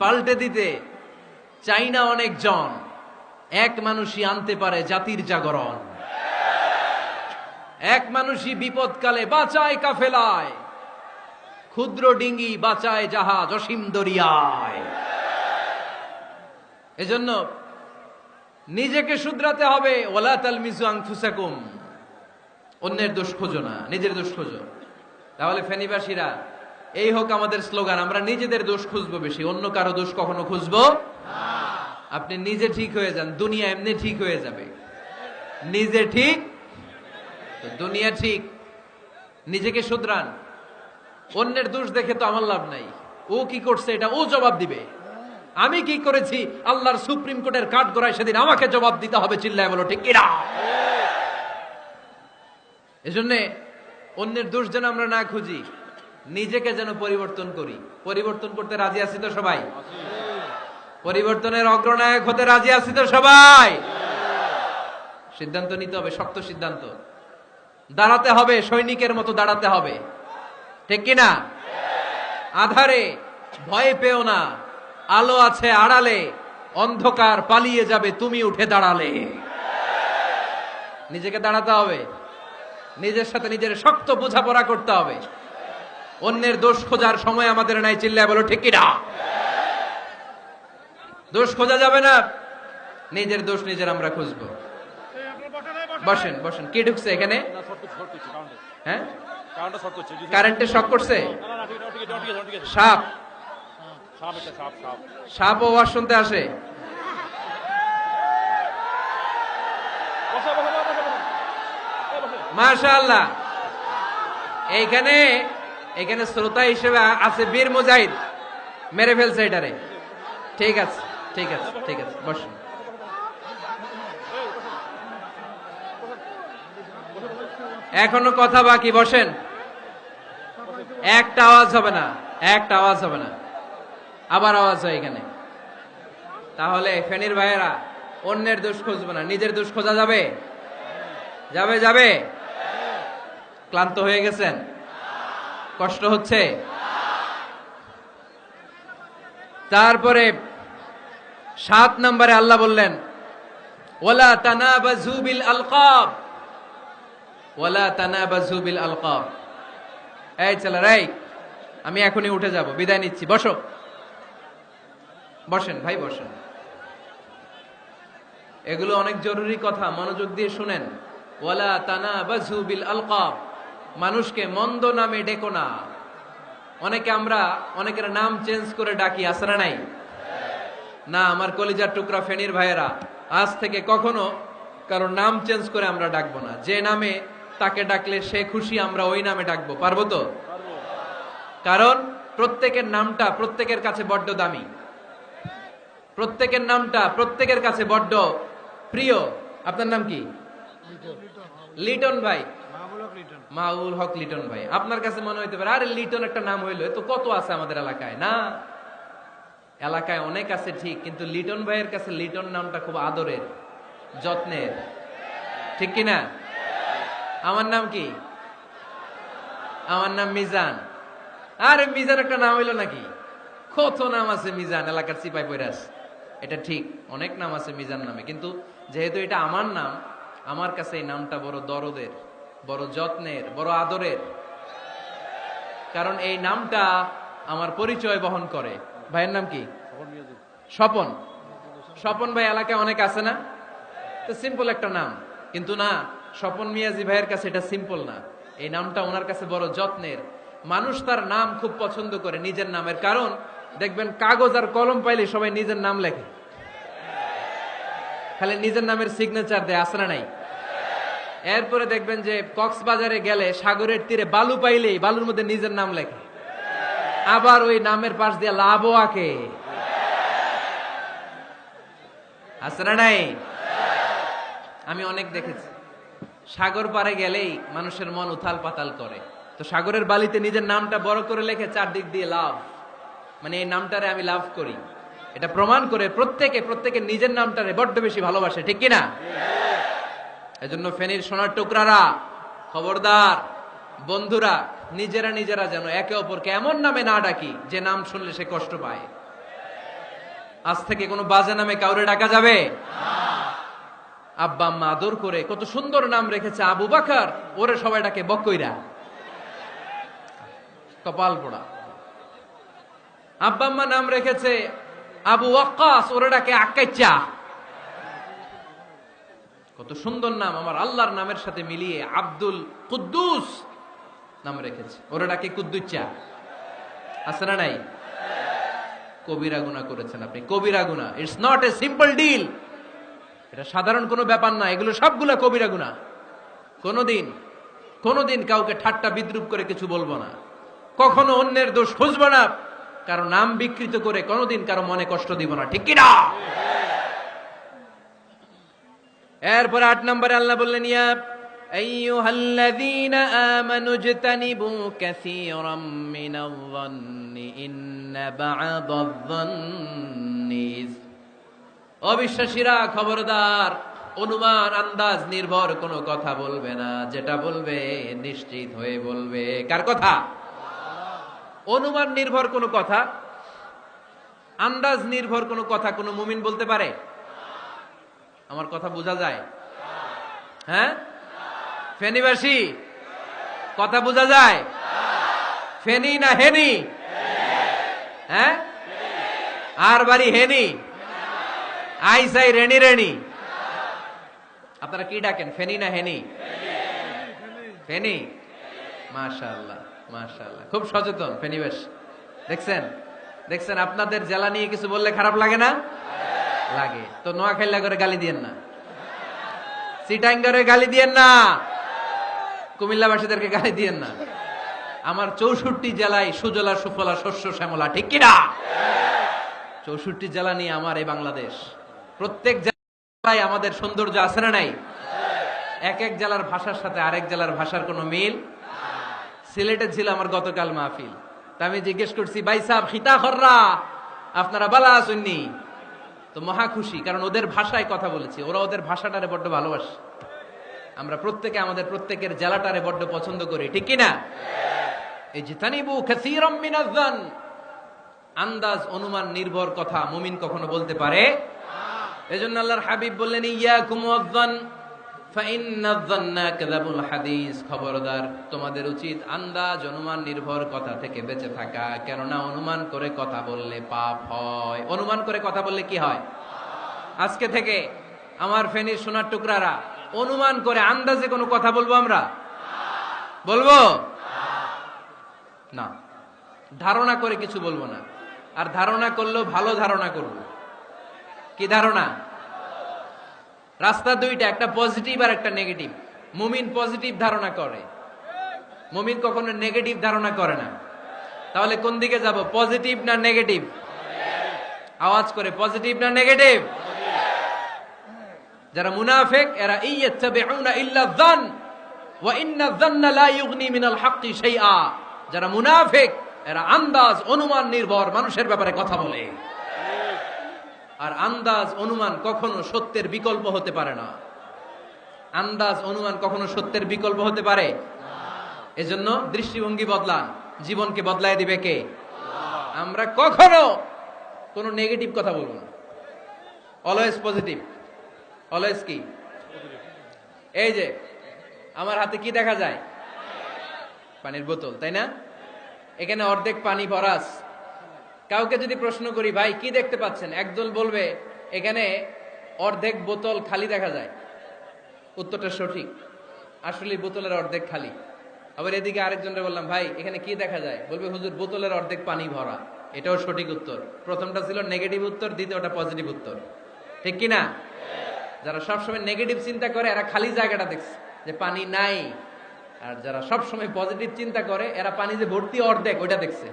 পাল্টে দিতে চাই না অনেকজন, এক মানুষই আনতে পারে জাতির জাগরণ। এক মানুষই বিপদকালে বাঁচায় কাফেলায়, ক্ষুদ্র ডিঙ্গি বাঁচায় জাহাজ অসীম দরিয়ায়। এজন্য নিজেকে শুধরাতে হবে। ওয়ালা তালমিজু আনফুসাকুম, অন্যের দোষ খোঁজো না, নিজের দোষ খোঁজো। তাহলে ফেনীবাসীরা, এই হোক আমাদের স্লোগান, আমরা নিজেদের দোষ খুঁজবো বেশি, অন্য কারো দোষ কখনো খুঁজবো না। আপনি নিজে ঠিক হয়ে যান, দুনিয়া এমনি ঠিক হয়ে যাবে। নিজে ঠিক তো দুনিয়া ঠিক। নিজেকে শুধরান। অন্যের দোষ দেখে তো আমার লাভ নাই। ও কি করছে এটা ও জবাব দিবে, আমি কি করেছি আল্লাহর সুপ্রিম কোর্টের কাঠগড়ায় সেদিন আমাকে জবাব দিতে হবে। চিল্লায় বলো ঠিক কিনা? এজন্য অন্যের দোষ যেন আমরা না খুঁজি, নিজেকে যেন পরিবর্তন করি। পরিবর্তন করতে রাজি আছি তো সবাই? পরিবর্তনের অগ্রনায়ক হতে রাজি আছি তো সবাই? সিদ্ধান্ত নিতে হবে, শক্ত সিদ্ধান্ত। দাঁড়াতে হবে, সৈনিকের মতো দাঁড়াতে হবে, ঠিক কিনা? আধারে ভয় পেও না, আলো আছে আড়ালে, অন্ধকার পালিয়ে যাবে তুমি উঠে দাঁড়ালে। নিজেকে দাঁড়াতে হবে, নিজের সাথে নিজের শক্ত বোঝাপড়া করতে হবে। অন্যের দোষ খোঁজার সময় আমাদের নাই, চিল্লায় বলো ঠিক কিনা? দোষ খোঁজা যাবে না, নিজের দোষ নিজের আমরা খুঁজবো। বসেন বসেন। কি ঢুকছে এখানে? হ্যাঁ, কারেন্টে শক করছে। সাপ, সাপ ও ওয়াজ শুনতে আসে। মাশাআল্লাহ। এইখানে এখানে শ্রোতা হিসেবে আছে বীর মুজাহিদ, মেরে ফেলছে এটারে। ঠিক আছে ঠিক আছে ঠিক আছে, বসুন। এখনো কথা বাকি, বসেন। একটা আওয়াজ হবে না, একটা আওয়াজ হবে না। আবার আওয়াজ হয় এখানে। তাহলে ফেনীর ভাইয়েরা অন্যের দোষ খুঁজবে না, নিজের দোষ খোঁজা যাবে? যাবে যাবে? ক্লান্ত হয়ে গেছেন? কষ্ট হচ্ছে? তারপরে 7 নম্বরে আল্লাহ বললেন ওয়ালা তানাবাযু বিল আলকাব, ওয়ালা তানাবাযু বিল আলকাব। এই ছেলেরা, এই আমি এখনই উঠে যাব, বিদায় নিচ্ছি, বসো। বসেন ভাই, বসেন। এগুলো অনেক জরুরি কথা, মনোযোগ দিয়ে শুনেন। ওয়ালা তানাবাযু বিল আলকাব, মানুষকে মন্দ নামে ডেকো না। অনেকের নাম চেঞ্জ করে ডাকি, আছে না নাই? না, আমার কলিজার টুকরা ফেনীর ভাইয়েরা, আজ থেকে কখনো কারণ নাম চেঞ্জ করে আমরা ডাকবো না। যে নামে তাকে ডাকলে সে খুশি, আমরা ওই নামে ডাকবো। পারবো তো? কারণ প্রত্যেকের নামটা প্রত্যেকের কাছে বড্ড দামি, প্রত্যেকের নামটা প্রত্যেকের কাছে বড্ড প্রিয়। আপনার নাম কি? লিটন ভাই, মাহবুল হক লিটন ভাই। আপনার কাছে মনে হইতে পারে আরে লিটন একটা নাম হইলো, তো কত আছে আমাদের এলাকায়। না, এলাকায় অনেক আছে ঠিক, কিন্তু লিটন ভাইয়ের কাছে লিটন নামটা খুব আদরের, যত্নের, ঠিক কিনা? আমার নাম কি? আমার নাম মিজান। আরে মিজান একটা নাম হইলো নাকি? কত নাম আছে মিজান, এলাকার সিপাই পয়রাস। এটা ঠিক, অনেক নাম আছে মিজান নামে, কিন্তু যেহেতু এটা আমার নাম, আমার কাছে এই নামটা বড় দরদের, বড় যত্নের, বড় আদরের। কারণ এই নামটা আমার পরিচয় বহন করে। ভাইয়ের নাম কি? স্বপন। স্বপন ভাই এলাকায় অনেক আছে না? তো সিম্পল একটা নাম, কিন্তু না, স্বপন মিয়াজি ভাইয়ের কাছে এটা সিম্পল না, এই নামটা ওনার কাছে বড় যত্নের। মানুষ তার নাম খুব পছন্দ করে, নিজের নামের। কারণ দেখবেন কাগজ আর কলম পাইলে সবাই নিজের নাম লেখে, খালি নিজের নামের সিগনেচার দেয়, আছে না নাই? এরপরে দেখবেন যে কক্সবাজারে গেলে সাগরের তীরে বালু পাইলেই বালুর মধ্যে নিজের নাম লেখে, আবার ওই নামের পাশ দিয়ে লাভও আঁকে, আছে না নাই? আমি অনেক দেখেছি, সাগর পারে গেলেই মানুষের মন উথাল পাতাল করে। তো সাগরের বালিতে নিজের নামটা বড় করে লেখে, চারদিক দিয়ে লাভ, মানে এই নামটারে আমি লাভ করি। এটা প্রমাণ করে প্রত্যেকে নিজের নামটারে বড্ড বেশি ভালোবাসে, ঠিক কিনা? এজন্য ফেনীর সোনার টুকরারা, খবরদার বন্ধুরা, নিজেরা যেন একে অপরকে এমন নামে না ডাকি যে নাম শুনলে সে কষ্ট পায়। আজ থেকে কোনো বাজে নামে কাউরে ডাকা যাবে? আব্বা আম্মা আদর করে কত সুন্দর নাম রেখেছে, আবু বাকার, ওরে সবাই ডাকে বকইরা, কপাল পোড়া। আব্বা আম্মা নাম রেখেছে আবু ওয়াক্কাস, ওরে ডাকে আক্কাইচা। কত সুন্দর নাম আমার আল্লাহর নামের সাথে মিলিয়ে আব্দুল কুদ্দুস নাম রেখেছে, ওরে ডাকে কুদ্দুচ্চা। আছে না নাই? কবিরা গুনাহ করেছেন আপনি, কবিরা গুনাহ। It's not a simple deal, এটা সাধারণ কোনো ব্যাপার না, এগুলো সবগুলা কবিরা গুনাহ। কোনোদিন কাউকে ঠাট্টা বিদ্রুপ করে কিছু বলবো না, কখনো অন্যের দোষ খুঁজবো না, কারো নাম বিকৃত করে কোনোদিন কারো মনে কষ্ট দিব না, ঠিক কিনা? এরপরে 8 নম্বরে আল্লাহ বললেন ইয়া আইয়ুহাল্লাযীনা আমানু ইজতানিবু কাসীরাম মিনায-যন্নি ইন্না বা'দায-যন্নি। অবিশ্বাসীরা খবরদার, অনুমান আন্দাজ নির্ভর কোনো কথা বলবে না, যেটা বলবে নিশ্চিত হয়ে বলবে। কার কথা? অনুমান নির্ভর কোনো কথা, আন্দাজ নির্ভর কোনো কথা কোনো মুমিন বলতে পারে? আমার কথা বোঝা যায়? হ্যাঁ, ফেনীবাসী কথা বোঝা যায়? ফেনী না হেনি? হ্যাঁ, আর বাড়ি হেনি, আইসাই রেনি রেনি। আপনারা কি ডাকেন, ফেনী না হেনি? ফেনী। মাশাআল্লাহ মাশাআল্লাহ, খুব সচেতন ফেনীবাসী। দেখছেন দেখছেন, আপনাদের জেলা নিয়ে কিছু বললে খারাপ লাগে না? লাগে। তো নোয়াখালী করে গালি দিয়েন না, চিটাঙ্গারে গালি দিয়েন না, কুমিল্লাবাসীদেরকে গালি দিয়েন না। আমার 64 জেলায় সুজলা সুফলা শস্য শ্যামলা, ঠিক কিনা? 64 জেলা নিয়ে আমার এই বাংলাদেশ। প্রত্যেক জেলায় আমাদের সৌন্দর্য আছে না নাই? এক এক জেলার ভাষার সাথে আরেক জেলার ভাষার কোনো মিল। সিলেটে ছিল আমার গতকাল মাহফিল, তা আমি জিজ্ঞেস করছি, ভাই সাহেব খিতা খররা, আপনারা বালা আসুননি? তো মহা খুশি, কারণ ওদের ভাষায় কথা বলেছি, ওরা ওদের ভাষাটারে বড্ড ভালোবাসে। আমরা প্রত্যেকে আমাদের প্রত্যেকের জেলাটারে বড্ড পছন্দ করি, ঠিক কিনা? এই জিতানিবু কাসীরাম মিনায-যন, আন্দাজ অনুমান নির্ভর কথা মুমিন কখনো বলতে পারে? এজন্য আল্লাহর হাবিব বললেন, ইয়াকুম ওয়ায-যন ফাইন্নায-যন্না কাযাবুল হাদিস। খবরদার, তোমাদের উচিত আন্দাজ অনুমান নির্ভর কথা থেকে বেঁচে থাকা, কেননা অনুমান করে কথা বললে পাপ হয়। অনুমান করে কথা বললে কি হয়? আজকে থেকে আমার ফেনীর সোনার টুকরারা, অনুমান করে আন্দাজে কোনো কথা বলবো আমরা? বলবো না। ধারণা করে কিছু বলবো না, আর ধারণা করলেও ভালো ধারণা করব। কি ধারণা? রাস্তা দুইটা, একটা পজিটিভ আর একটা নেগেটিভ। মুমিন পজিটিভ ধারণা করে, মুমিন কখনো নেগেটিভ ধারণা করে না। তাহলে কোন দিকে যাব, পজিটিভ না নেগেটিভ? আওয়াজ করে, পজিটিভ না নেগেটিভ? যারা মুনাফিক এরা ইয়াত্তাবিউনা ইল্লা যান ওয়া ইন্না যান্না লা ইউগনি মিনাল হাক্কি শাইআ। যারা মুনাফিক এরা আন্দাজ অনুমান নির্ভর মানুষের ব্যাপারে কথা বলে, আর আন্দাজ অনুমান কখনো সত্যের বিকল্প হতে পারে না। আন্দাজ অনুমান কখনো সত্যের বিকল্প হতে পারে? এজন্য দৃষ্টিভঙ্গি বদলান, জীবনকে বদলায় দিবে কে? আমরা কখনো কোনো নেগেটিভ কথা বলবো না, অলওয়েজ পজিটিভ। অলওয়েজ কি? এই যে আমার হাতে কি দেখা যায়? পানির বোতল, তাই না? এখানে অর্ধেক পানি ভরা। কাউকে যদি প্রশ্ন করি, ভাই কি দেখতে পাচ্ছেন, একদল বলবে এখানে অর্ধেক বোতল খালি দেখা যায়। উত্তরটা সঠিক, আসলে বোতলের অর্ধেক খালি। আবার এদিকে আরেকজনকে বললাম, ভাই এখানে কি দেখা যায়, বলবে হুজুর বোতলের অর্ধেক পানি ভরা। এটাও সঠিক উত্তর। প্রথমটা ছিল নেগেটিভ উত্তর, দ্বিতীয়টা পজিটিভ উত্তর, ঠিক কিনা? যারা সবসময় নেগেটিভ চিন্তা করে এরা খালি জায়গাটা দেখছে যে পানি নাই, আর যারা সবসময় পজিটিভ চিন্তা করে এরা পানি যে ভর্তি অর্ধেক ওইটা দেখছে।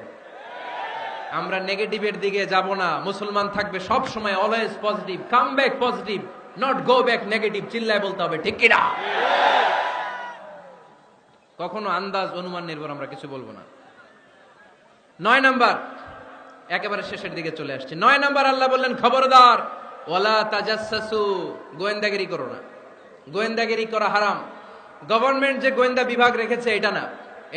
আমরা নেগেটিভের দিকে যাব না, মুসলমান থাকবে সব সময় always positive, come back positive, not go back negative. চিল্লায় বলতে হবে, ঠিক কিনা? কখনো আন্দাজ অনুমান নির্ভর আমরা কিছু বলবো না। 9 নাম্বার, একেবারে শেষের দিকে চলে আসছে। 9 নাম্বার, আল্লাহ বললেন খবরদার, ওয়ালা তাজাসসু, গোয়েন্দাগিরি করো না। গোয়েন্দাগিরি করা হারাম। গভর্নমেন্ট যে গোয়েন্দা বিভাগ রেখেছে এটা না,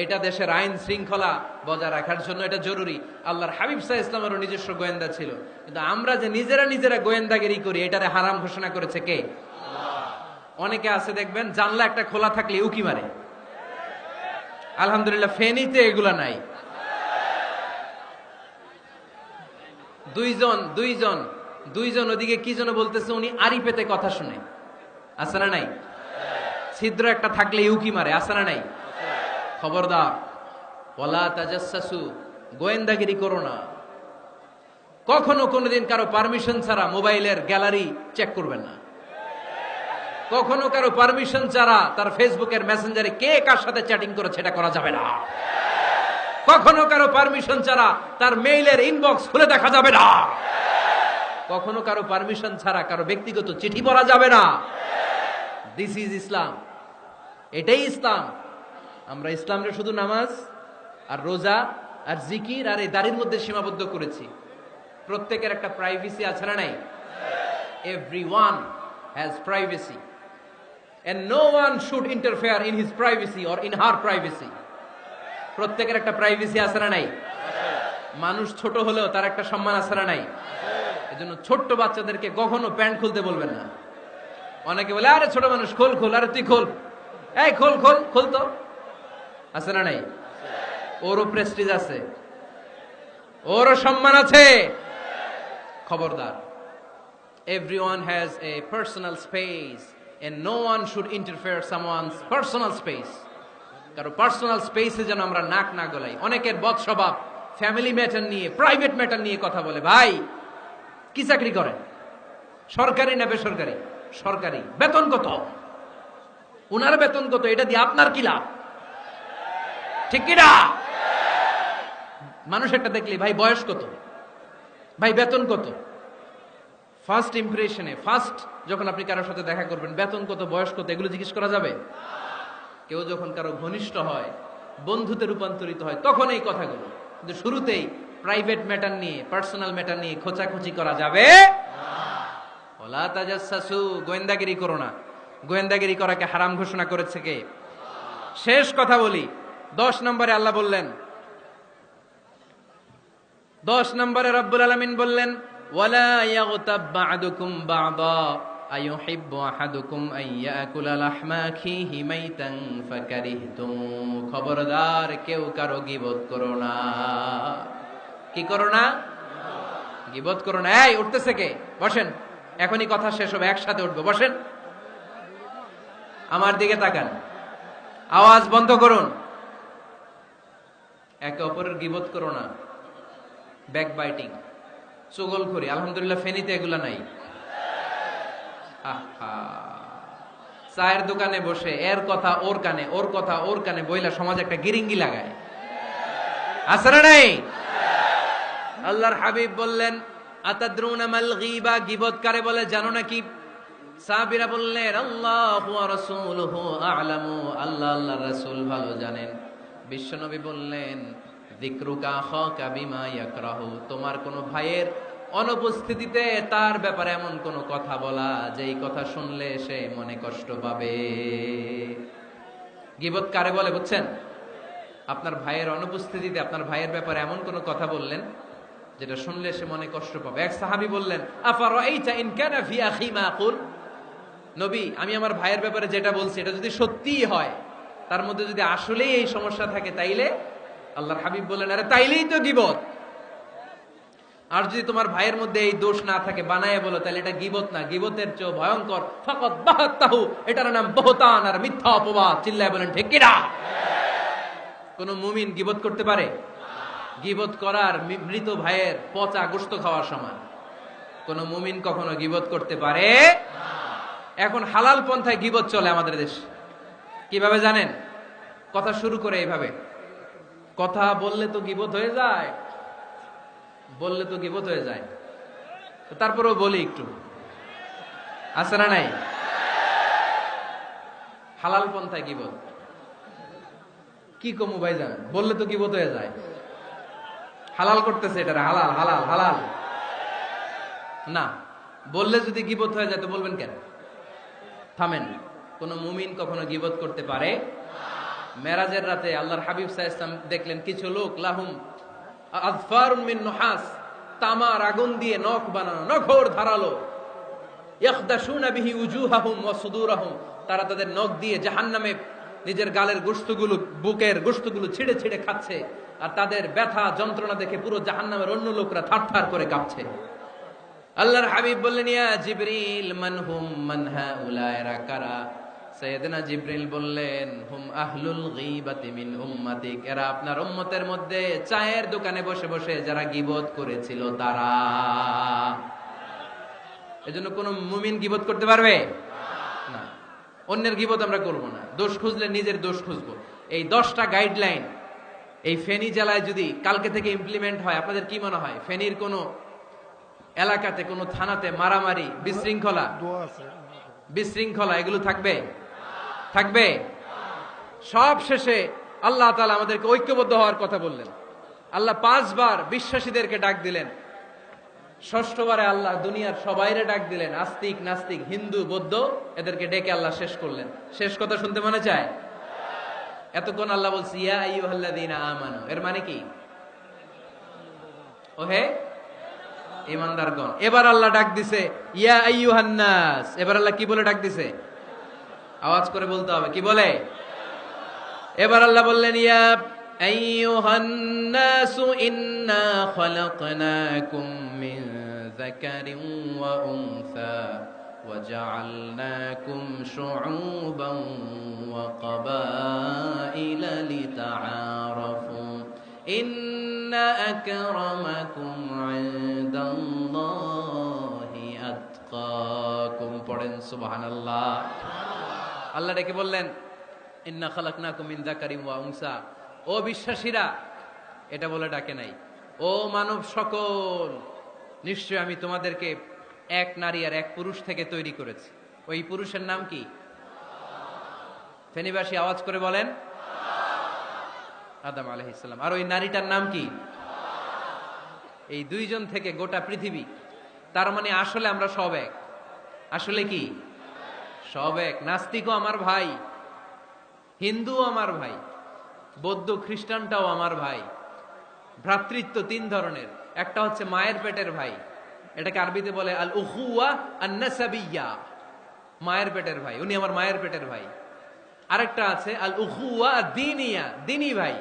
এটা দেশের আইন শৃঙ্খলা বজায় রাখার জন্য এটা জরুরি। আল্লাহর হাবিব সাল্লাল্লাহু আলাইহি ওয়াসাল্লামেরও নিজস্ব গোয়েন্দা ছিল, কিন্তু আমরা যে নিজেরা গোয়েন্দাগিরি করি এটারে হারাম ঘোষণা করেছে কে? অনেকে আছে দেখবেন জানলা একটা খোলা থাকলে উকি মারে। আলহামদুলিল্লাহ ফেনীতে এগুলা নাই। দুইজন ওদিকে কি যেন বলতেছে, উনি আড়ি পেতে কথা শুনে। আছে না নাই? ছিদ্র একটা থাকলে উকি মারে। আছে না নাই? খবরদার, ওয়ালা তাজাসসু, গোয়েন্দাগিরি করো না। কখনো কোনোদিন কারো পারমিশন ছাড়া মোবাইলের গ্যালারি চেক করবেন না। কখনো কারো পারমিশন ছাড়া তার ফেসবুকের মেসেঞ্জারে কে কার সাথে চ্যাটিং করেছে এটা করা যাবে না। কখনো কারো পারমিশন ছাড়া তার মেইলের ইনবক্স খুলে দেখা যাবে না। কখনো কারো পারমিশন ছাড়া কারো ব্যক্তিগত চিঠি পড়া যাবে না। দিস ইজ ইসলাম। এটাই ইসলাম। আমরা ইসলামরে শুধু নামাজ আর রোজা আর জিকির আর এই দাড়ির মধ্যে সীমাবদ্ধ করেছি। প্রত্যেকের একটা প্রাইভেসি আছে না নাই? Everyone has privacy and no one should interfere in his privacy or in her privacy. প্রত্যেকের একটা প্রাইভেসি আছে না নাই? মানুষ ছোট হলেও তার একটা সম্মান আছে না নাই? এজন্য ছোট্ট বাচ্চাদেরকে কখনো প্যান্ট খুলতে বলবেন না। অনেকে বলে আরে ছোট মানুষ খোল খোল, আরে তুই খোল, এই খোল খোল খোল, তো আছে না নাই? ওরও প্রেস্টিজ আছে, ওরও সম্মান আছে। খবরদার, everyone has a personal space and no one should interfere someone's personal space. কারো পার্সোনাল স্পেসে যেন আমরা নাক না গলাই। অনেকের বদ স্বভাব ফ্যামিলি ম্যাটার নিয়ে, প্রাইভেট ম্যাটার নিয়ে কথা বলে। ভাই কি চাকরি করেন? সরকারি না বেসরকারি? সরকারি। বেতন কত? উনার বেতন কত? এটা দিয়ে আপনার কি লাভ? ঠিক কি না? মানুষ একটা দেখলি ভাই বয়স কত, ভাই বেতন কত, ফার্স্ট ইমপ্রেশনে, ফার্স্ট যখন আপনি কারোর সাথে দেখা করবেন, বেতন কত, বয়স কত, এগুলো জিজ্ঞেস করা যাবে? কেউ যখন কারো ঘনিষ্ঠ হয়, বন্ধুতে রূপান্তরিত হয়, তখন এই কথাগুলো। কিন্তু শুরুতেই প্রাইভেট ম্যাটার নিয়ে, পার্সোনাল ম্যাটার নিয়ে খোঁচাখুচি করা যাবে ওলা তাজাসসু। গোয়েন্দাগিরি করো না। গোয়েন্দাগিরি করাকে হারাম ঘোষণা করেছে কে? শেষ কথা বলি, 10 নম্বরে আল্লাহ বললেন, 10 নম্বরে রব্বুল আলামিন বললেন ওয়ালা ইয়াগতাব বা'দুকুম বা'দা আইয়ুহিব্বু আহাদুকুম আইয়াকুলা লাহমা আখিহি মাইতান ফাকারিহতুম। খবরদার, কেউ কারো গীবত করো না। কি করো না? গীবত করো না। এই উঠতেছে কে? বসেন, এখনই কথা শেষ হবে, একসাথে উঠবো। বসেন, আমার দিকে তাকান, আওয়াজ বন্ধ করুন। একে অপরের গীবত করো না। ব্যাক বাইটিং, চুগলখড়ি। আলহামদুলিল্লাহ ফেনীতে এগুলা নাই। চায়ের দোকানে বসে এর কথা ওর কানে, ওর কথা ওর কানে বইলা সমাজ একটা গিরিঙ্গি লাগায়। আছে না নাই? আল্লাহর হাবিব বললেন আতাদরুনা মাল গীবা, গীবত কারে বলে জানো নাকি? সাহাবীরা বললেন আল্লাহু ওয়া রাসূলুহু আ'লামু, আল্লাহ আল্লাহর রাসূল ভালো জানেন। বিশ্বনবী বললেন যিকরুকা আখাকা বিমা ইয়াকরাহু, তোমার কোন ভাইয়ের অনুপস্থিতিতে তার ব্যাপারে এমন কোন কথা বলা যেই কথা শুনলে সে মনে কষ্ট পাবে। গীবত কারে বলে বুঝছেন? আপনার ভাইয়ের অনুপস্থিতিতে আপনার ভাইয়ের ব্যাপারে এমন কোন কথা বললেন যেটা শুনলে সে মনে কষ্ট পাবে। এক সাহাবী বললেন আফারাইতা ইন কানা ফি আখি মা আকুল, নবী আমি আমার ভাইয়ের ব্যাপারে যেটা বলছি এটা যদি সত্যিই হয়, তার মধ্যে যদি আসলেই এই সমস্যা থাকে, তাইলে? আল্লাহর হাবিব বললেন আরে তাইলেই তো গীবত। আর যদি তোমার ভাইয়ের মধ্যে এই দোষ না থাকে, বানায় বলো, তাহলে এটা গীবত না, গীবতের চেয়ে ভয়ঙ্কর। ফাকাদ বাহাতাহু, এটার নাম বহতান আর মিথ্যা অপবাদ। চিল্লায় বলেন ঠিক কি না? কোন মুমিন গীবত করতে পারে? গীবত করার মৃত ভাইয়ের পচা গোশত খাওয়ার সমান। কোন মুমিন কখনো গীবত করতে পারে? এখন হালাল পন্থায় গীবত চলে আমাদের দেশে। কিভাবে জানেন? কথা শুরু করে এইভাবে, কথা বললে তো গীবত হয়ে যায়, বললে তো গীবত হয়ে যায়, তারপরেও বলি একটু। আছে না নাই? হালাল পন্থায় গীবত কি কমু ভাই জানেন? বললে তো গীবত হয়ে যায়। হালাল করতেছে এটা, হালাল হালাল হালাল না। বললে যদি গীবত হয়ে যায় তো বলবেন কেন? থামেন। কোন মুমিন কখনো গীবত করতে পারে? মেরাজের রাতে আল্লাহর হাবিব সাল্লাল্লাহু আলাইহি ওয়াসাল্লাম দেখলেন কিছু লোক লাহুম আযফারুন মিন নুহাস, তামার আগুন দিয়ে নখ বানানো, নখর ধারালো, ইয়াখদাশুনা বিহি উজুহাহুম ওয়া সুদুরাহুম, তারা তাদের নখ দিয়ে জাহান্নামে নিজের গালের গোশতগুলো, বুকের গোশতগুলো ছিঁড়ে ছিঁড়ে খাচ্ছে। আর তাদের ব্যথা যন্ত্রণা দেখে পুরো জাহান্নামের অন্য লোকরা থারথার করে কাঁপছে। আল্লাহর হাবিব বললেন ইয়া জিবরিল মানহুম মান হাউলা, এরা কারা? সাইয়েদনা জিবরিল বললেন হুম আহলুল গীবাতি মিন উম্মাতিক, এরা আপনার উম্মতের মধ্যে চায়ের দোকানে বসে বসে যারা গীবত করেছিল তারা। এজন্য কোন মুমিন গীবত করতে পারবে না। অন্যের গীবত আমরা করব না। দোষ খুঁজলে নিজের দোষ খুঁজবো। এই 10টা গাইডলাইন এই ফেনী জেলায় যদি কালকে থেকে ইমপ্লিমেন্ট হয়, আপনাদের কি মনে হয় ফেনীর কোন এলাকাতে, কোন থানাতে মারামারি, বিশৃঙ্খলা এগুলো থাকবে? থাকবে? সব শেষে আল্লাহ তাআলা আমাদেরকে ঐক্যবদ্ধ হওয়ার কথা বললেন। আল্লাহ 5 বার বিশ্বাসীদেরকে ডাক দিলেন, ষষ্ঠবারে আল্লাহ দুনিয়ার সবাইরে ডাক দিলেন, আস্তিক নাস্তিক হিন্দু বৌদ্ধ এদেরকে ডেকে আল্লাহ শেষ করলেন। শেষ কথা শুনতে মনে চায়? এতক্ষণ আল্লাহ বলছে ইয়া আইয়ুহাল্লাযীনা আমানু, এর মানে কি? ওহে ঈমানদারগণ। এবার আল্লাহ ডাক দিছে ইয়া আইয়ুহান নাস। এবার আল্লাহ কি বলে ডাক দিছে? আওয়াজ করে বলতে হবে, কি বলে? এবার আল্লাহ বললেন ইয়া আইয়ুহান নাস ইন্না খালাকনাকুম মিন যাকারিন ওয়া উনসা ওয়া জাআলনাকুম শুউবান ওয়া ক্বাবাইলা লিতাআরাফু ইন্না আকরামাকুম ইনদাল্লাহি আতকাকুম। পড়েন সুবহানাল্লাহ। আল্লাহ ডেকে বললেন ইন্না খালাকনাকুম মিন যাকারিন ওয়া উনসা। ও বিশ্বাসীরা, এটা বলে ডাকে নাই, ও মানব সকল, নিশ্চয় আমি তোমাদেরকে এক নারী আর এক পুরুষ থেকে তৈরি করেছি। ওই পুরুষের নাম কি? ফেনীবাসী আওয়াজ করে বলেন আদম আলাইহিস সালাম। আর ওই নারীটার নাম কি? এই দুইজন থেকে গোটা পৃথিবী। তার মানে আসলে আমরা সব এক। আসলে কি? সব এক। নাস্তিকও আমার ভাই, হিন্দুও আমার ভাই, বৌদ্ধ খ্রিস্টানটাও আমার ভাই। ভ্রাতৃত্ব 3 ধরনের। একটা হচ্ছে মায়ের পেটের ভাই, এটাকে আরবিতে বলে আল উখুয়া আন নাসাবিয়্যা, মায়ের পেটের ভাই, উনি আমার মায়ের পেটের ভাই। আরেকটা আছে আল উখুয়া দ্বীনিয়া, দ্বীনি ভাই।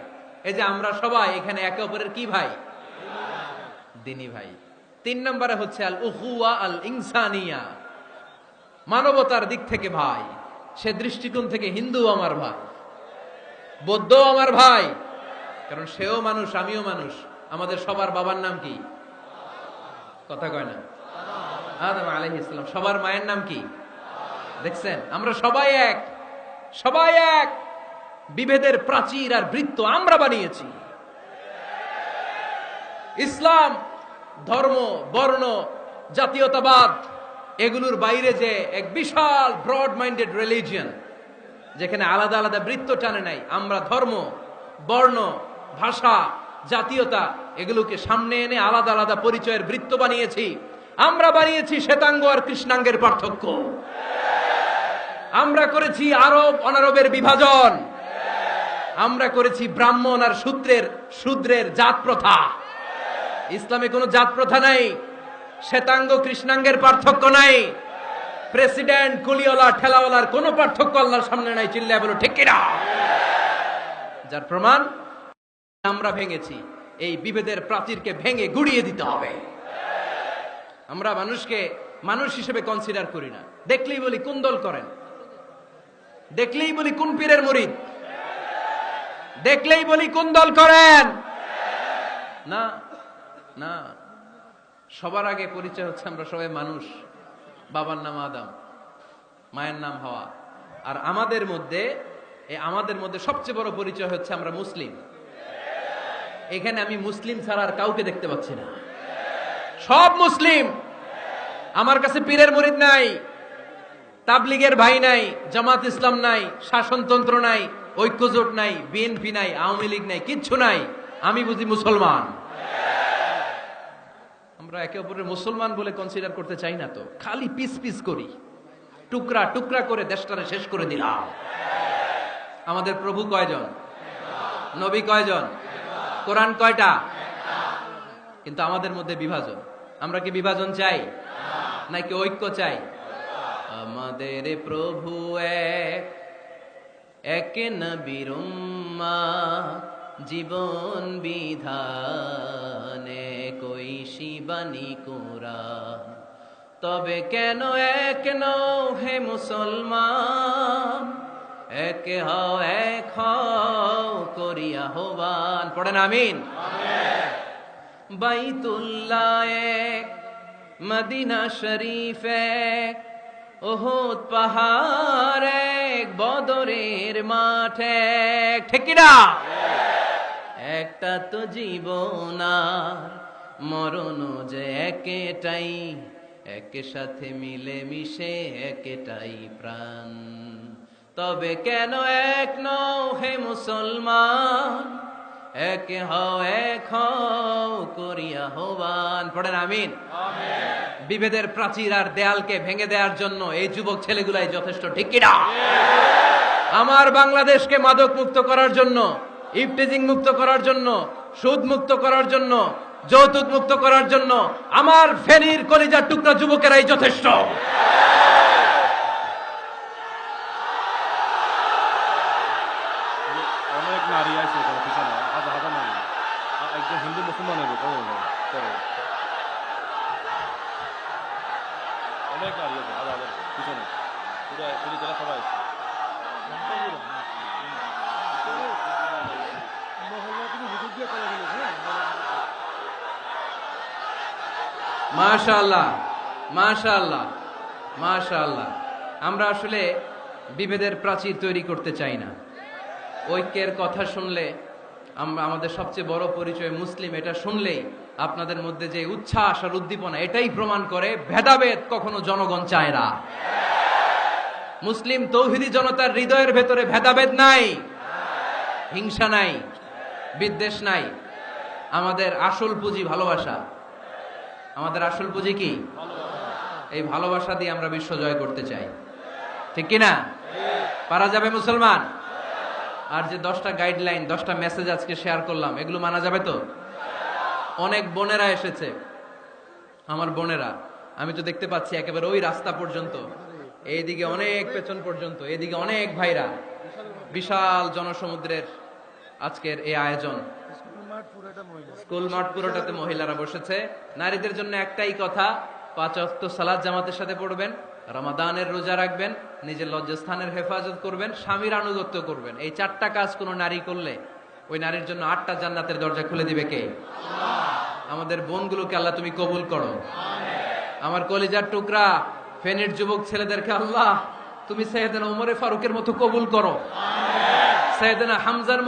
এই যে আমরা সবাই এখানে একে অপরের কি ভাই? দ্বীনি ভাই। 3 নম্বরে হচ্ছে আল উখুয়া আল ইনসানিয়া, মানবতার দিক থেকে ভাই। সে দৃষ্টিকোণ থেকে হিন্দু আমার ভাই, বৌদ্ধ আমার ভাই, কারণ সেও মানুষ আমিও মানুষ। আমাদের সবার বাবার নাম কি? কথা কয় না? আদম আলাইহিস সালাম। সবার মায়ের নাম কি? দেখছেন, আমরা সবাই এক, সবাই এক। বিভেদের প্রাচীর আর বৃত্ত আমরা বানিয়েছি। ইসলাম ধর্ম, বর্ণ, জাতীয়তাবাদ এগুলোর বাইরে যে এক বিশাল ব্রড মাইন্ডেড রিলিজিয়ন, যেখানে আলাদা আলাদা বৃত্ত টানে নাই। আমরা ধর্ম, বর্ণ, ভাষা, জাতীয়তা এগুলোকে সামনে এনে আলাদা আলাদা পরিচয়ের বৃত্ত বানিয়েছি। আমরা বানিয়েছি শ্বেতাঙ্গ আর কৃষ্ণাঙ্গের পার্থক্য। আমরা করেছি আরব অনারবের বিভাজন। আমরা করেছি ব্রাহ্মণ আর শূদ্রের জাত প্রথা। ইসলামে কোনো জাত প্রথা নাই, শ্বেতাঙ্গ কৃষ্ণাঙ্গের পার্থক্য নাই, প্রেসিডেন্ট কুলিওয়ালা ঠেলাওয়ালার কোনো পার্থক্য আল্লাহর সামনে নাই। চিল্লায় বলো ঠিক কিনা? যার প্রমাণ আমরা ভেঙেছি। এই বিভেদের প্রাচীরকে ভেঙে গুড়িয়ে দিতে হবে। আমরা মানুষকে মানুষ হিসেবে কনসিডার করি না। দেখলেই বলি কোন দল করেন, দেখলেই বলি কোন পীরের মুরিদ, দেখলেই বলি কোন দল করেন। না না, সবার আগে পরিচয় হচ্ছে আমরা সবাই মানুষ। বাবার নাম আদম, মায়ের নাম হাওয়া। আর আমাদের মধ্যে সবচেয়ে বড় পরিচয় হচ্ছে আমরা মুসলিম। এখানে আমি মুসলিম ছাড়া আর কাউকে দেখতে পাচ্ছি না। সব মুসলিম। আমার কাছে পীরের মুরিদ নাই, তাবলিগের ভাই নাই, জামাত ইসলাম নাই, শাসনতন্ত্র নাই, ঐক্যজোট নাই, বিএনপি নাই, আওয়ামী লীগ নাই, কিচ্ছু নাই। আমি বুঝি মুসলমান। আমরা একে অপরের মুসলমান বলে কনসিডার করতে চাই না তো, খালি পিস পিস করি, টুকরা টুকরা করে দেশটারে শেষ করে দিলাম। আমাদের প্রভু কয়জন? নবী কয়জন? কোরআন কয়টা? কিন্তু আমাদের মধ্যে বিভাজন। আমরা কি বিভাজন চাই নাকি ঐক্য চাই? আমাদের প্রভু এক, এক নবীর উম্মাহ, জীবন বিধানে কই শিবানী কোরআন। তবে কেন এক নও হে মুসলমান, এক হও এক হও করিয়া আহ্বান। পড়েন আমিন। বাইতুল্লাহ এক, মদিনা শরীফ এক, উহুদ পাহাড় এক, বদরের মাঠ এক। ঠিক কি না? একটা তো জীবন আর মরণ যে একটাই, একের সাথে মিলে মিশে একটাই প্রাণ। তবে কেন এক নও হে মুসলমান, এক হও এক হও করিয়া আহ্বান। পড়েন আমিন। বিভেদের প্রাচীর আর দেয়ালকে ভেঙে দেওয়ার জন্য এই যুবক ছেলেগুলাই যথেষ্ট, ঠিক কিনা? আমার বাংলাদেশকে মাদক মুক্ত করার জন্য, ইফটিজিং মুক্ত করার জন্য, সুদ মুক্ত করার জন্য, যৌতুক মুক্ত করার জন্য আমার ফেনীর কলিজার টুকরা যুবকেরাই যথেষ্ট। অনেক নারী আছে পিছনে, হাজার হাজার নারী, একজন হিন্দু মুসলমানের অনেক নারী আছে, হাজার হাজার পিছনে, পুরো পুলিশ জেলা সবাই আছে। মাশাআল্লাহ, মাশাআল্লাহ, মাশাআল্লাহ। আমরা আসলে বিভেদের প্রাচীর তৈরি করতে চাই না। ঐক্যের কথা শুনলে আমরা, আমাদের সবচেয়ে বড় পরিচয় মুসলিম, এটা শুনলেই আপনাদের মধ্যে যে উচ্ছ্বাস আর উদ্দীপনা, এটাই প্রমাণ করে ভেদাভেদ কখনো জনগণ চায় না। মুসলিম তৌহিদি জনতার হৃদয়ের ভেতরে ভেদাভেদ নাই, হিংসা নাই, বিদ্বেষ নাই। আমাদের আসল পুঁজি ভালোবাসা। আমাদের আসল পুঁজি কি? এই ভালোবাসা দিয়ে আমরা বিশ্ব জয় করতে চাই, ঠিক কিনা? পারা যাবে মুসলমান? আর যে 10টা গাইডলাইন, 10টা মেসেজ আজকে শেয়ার করলাম, এগুলো মানা যাবে তো? অনেক বোনেরা এসেছে, আমার বোনেরা, আমি তো দেখতে পাচ্ছি একেবারে ওই রাস্তা পর্যন্ত, এইদিকে অনেক পেছন পর্যন্ত, এদিকে অনেক ভাইরা। বিশাল জনসমুদ্রের আজকের এই আয়োজন, স্কুল মাঠ পুরোটাতে মহিলারা বসেছে। নারীদের জন্য একটাই কথা, 5 ওয়াক্ত সালাত জামাতের সাথে পড়বেন, রমাদানের রোজা রাখবেন, নিজের লজ্জাস্থানের হেফাজত করবেন, স্বামীর আনুগত্য করবেন। এই 4টা কাজ কোনো নারী করলে ওই নারীর জন্য 8টা জান্নাতের দরজা খুলে দিবে কে? আমাদের বোনগুলোকে আল্লাহ তুমি কবুল করো। আমার কলিজার টুকরা ফেনীর যুবক ছেলেদেরকে আল্লাহ তুমি সাইয়েদনা ওমরে ফারুকের মতো কবুল করো, সাইয়েদনা হামজার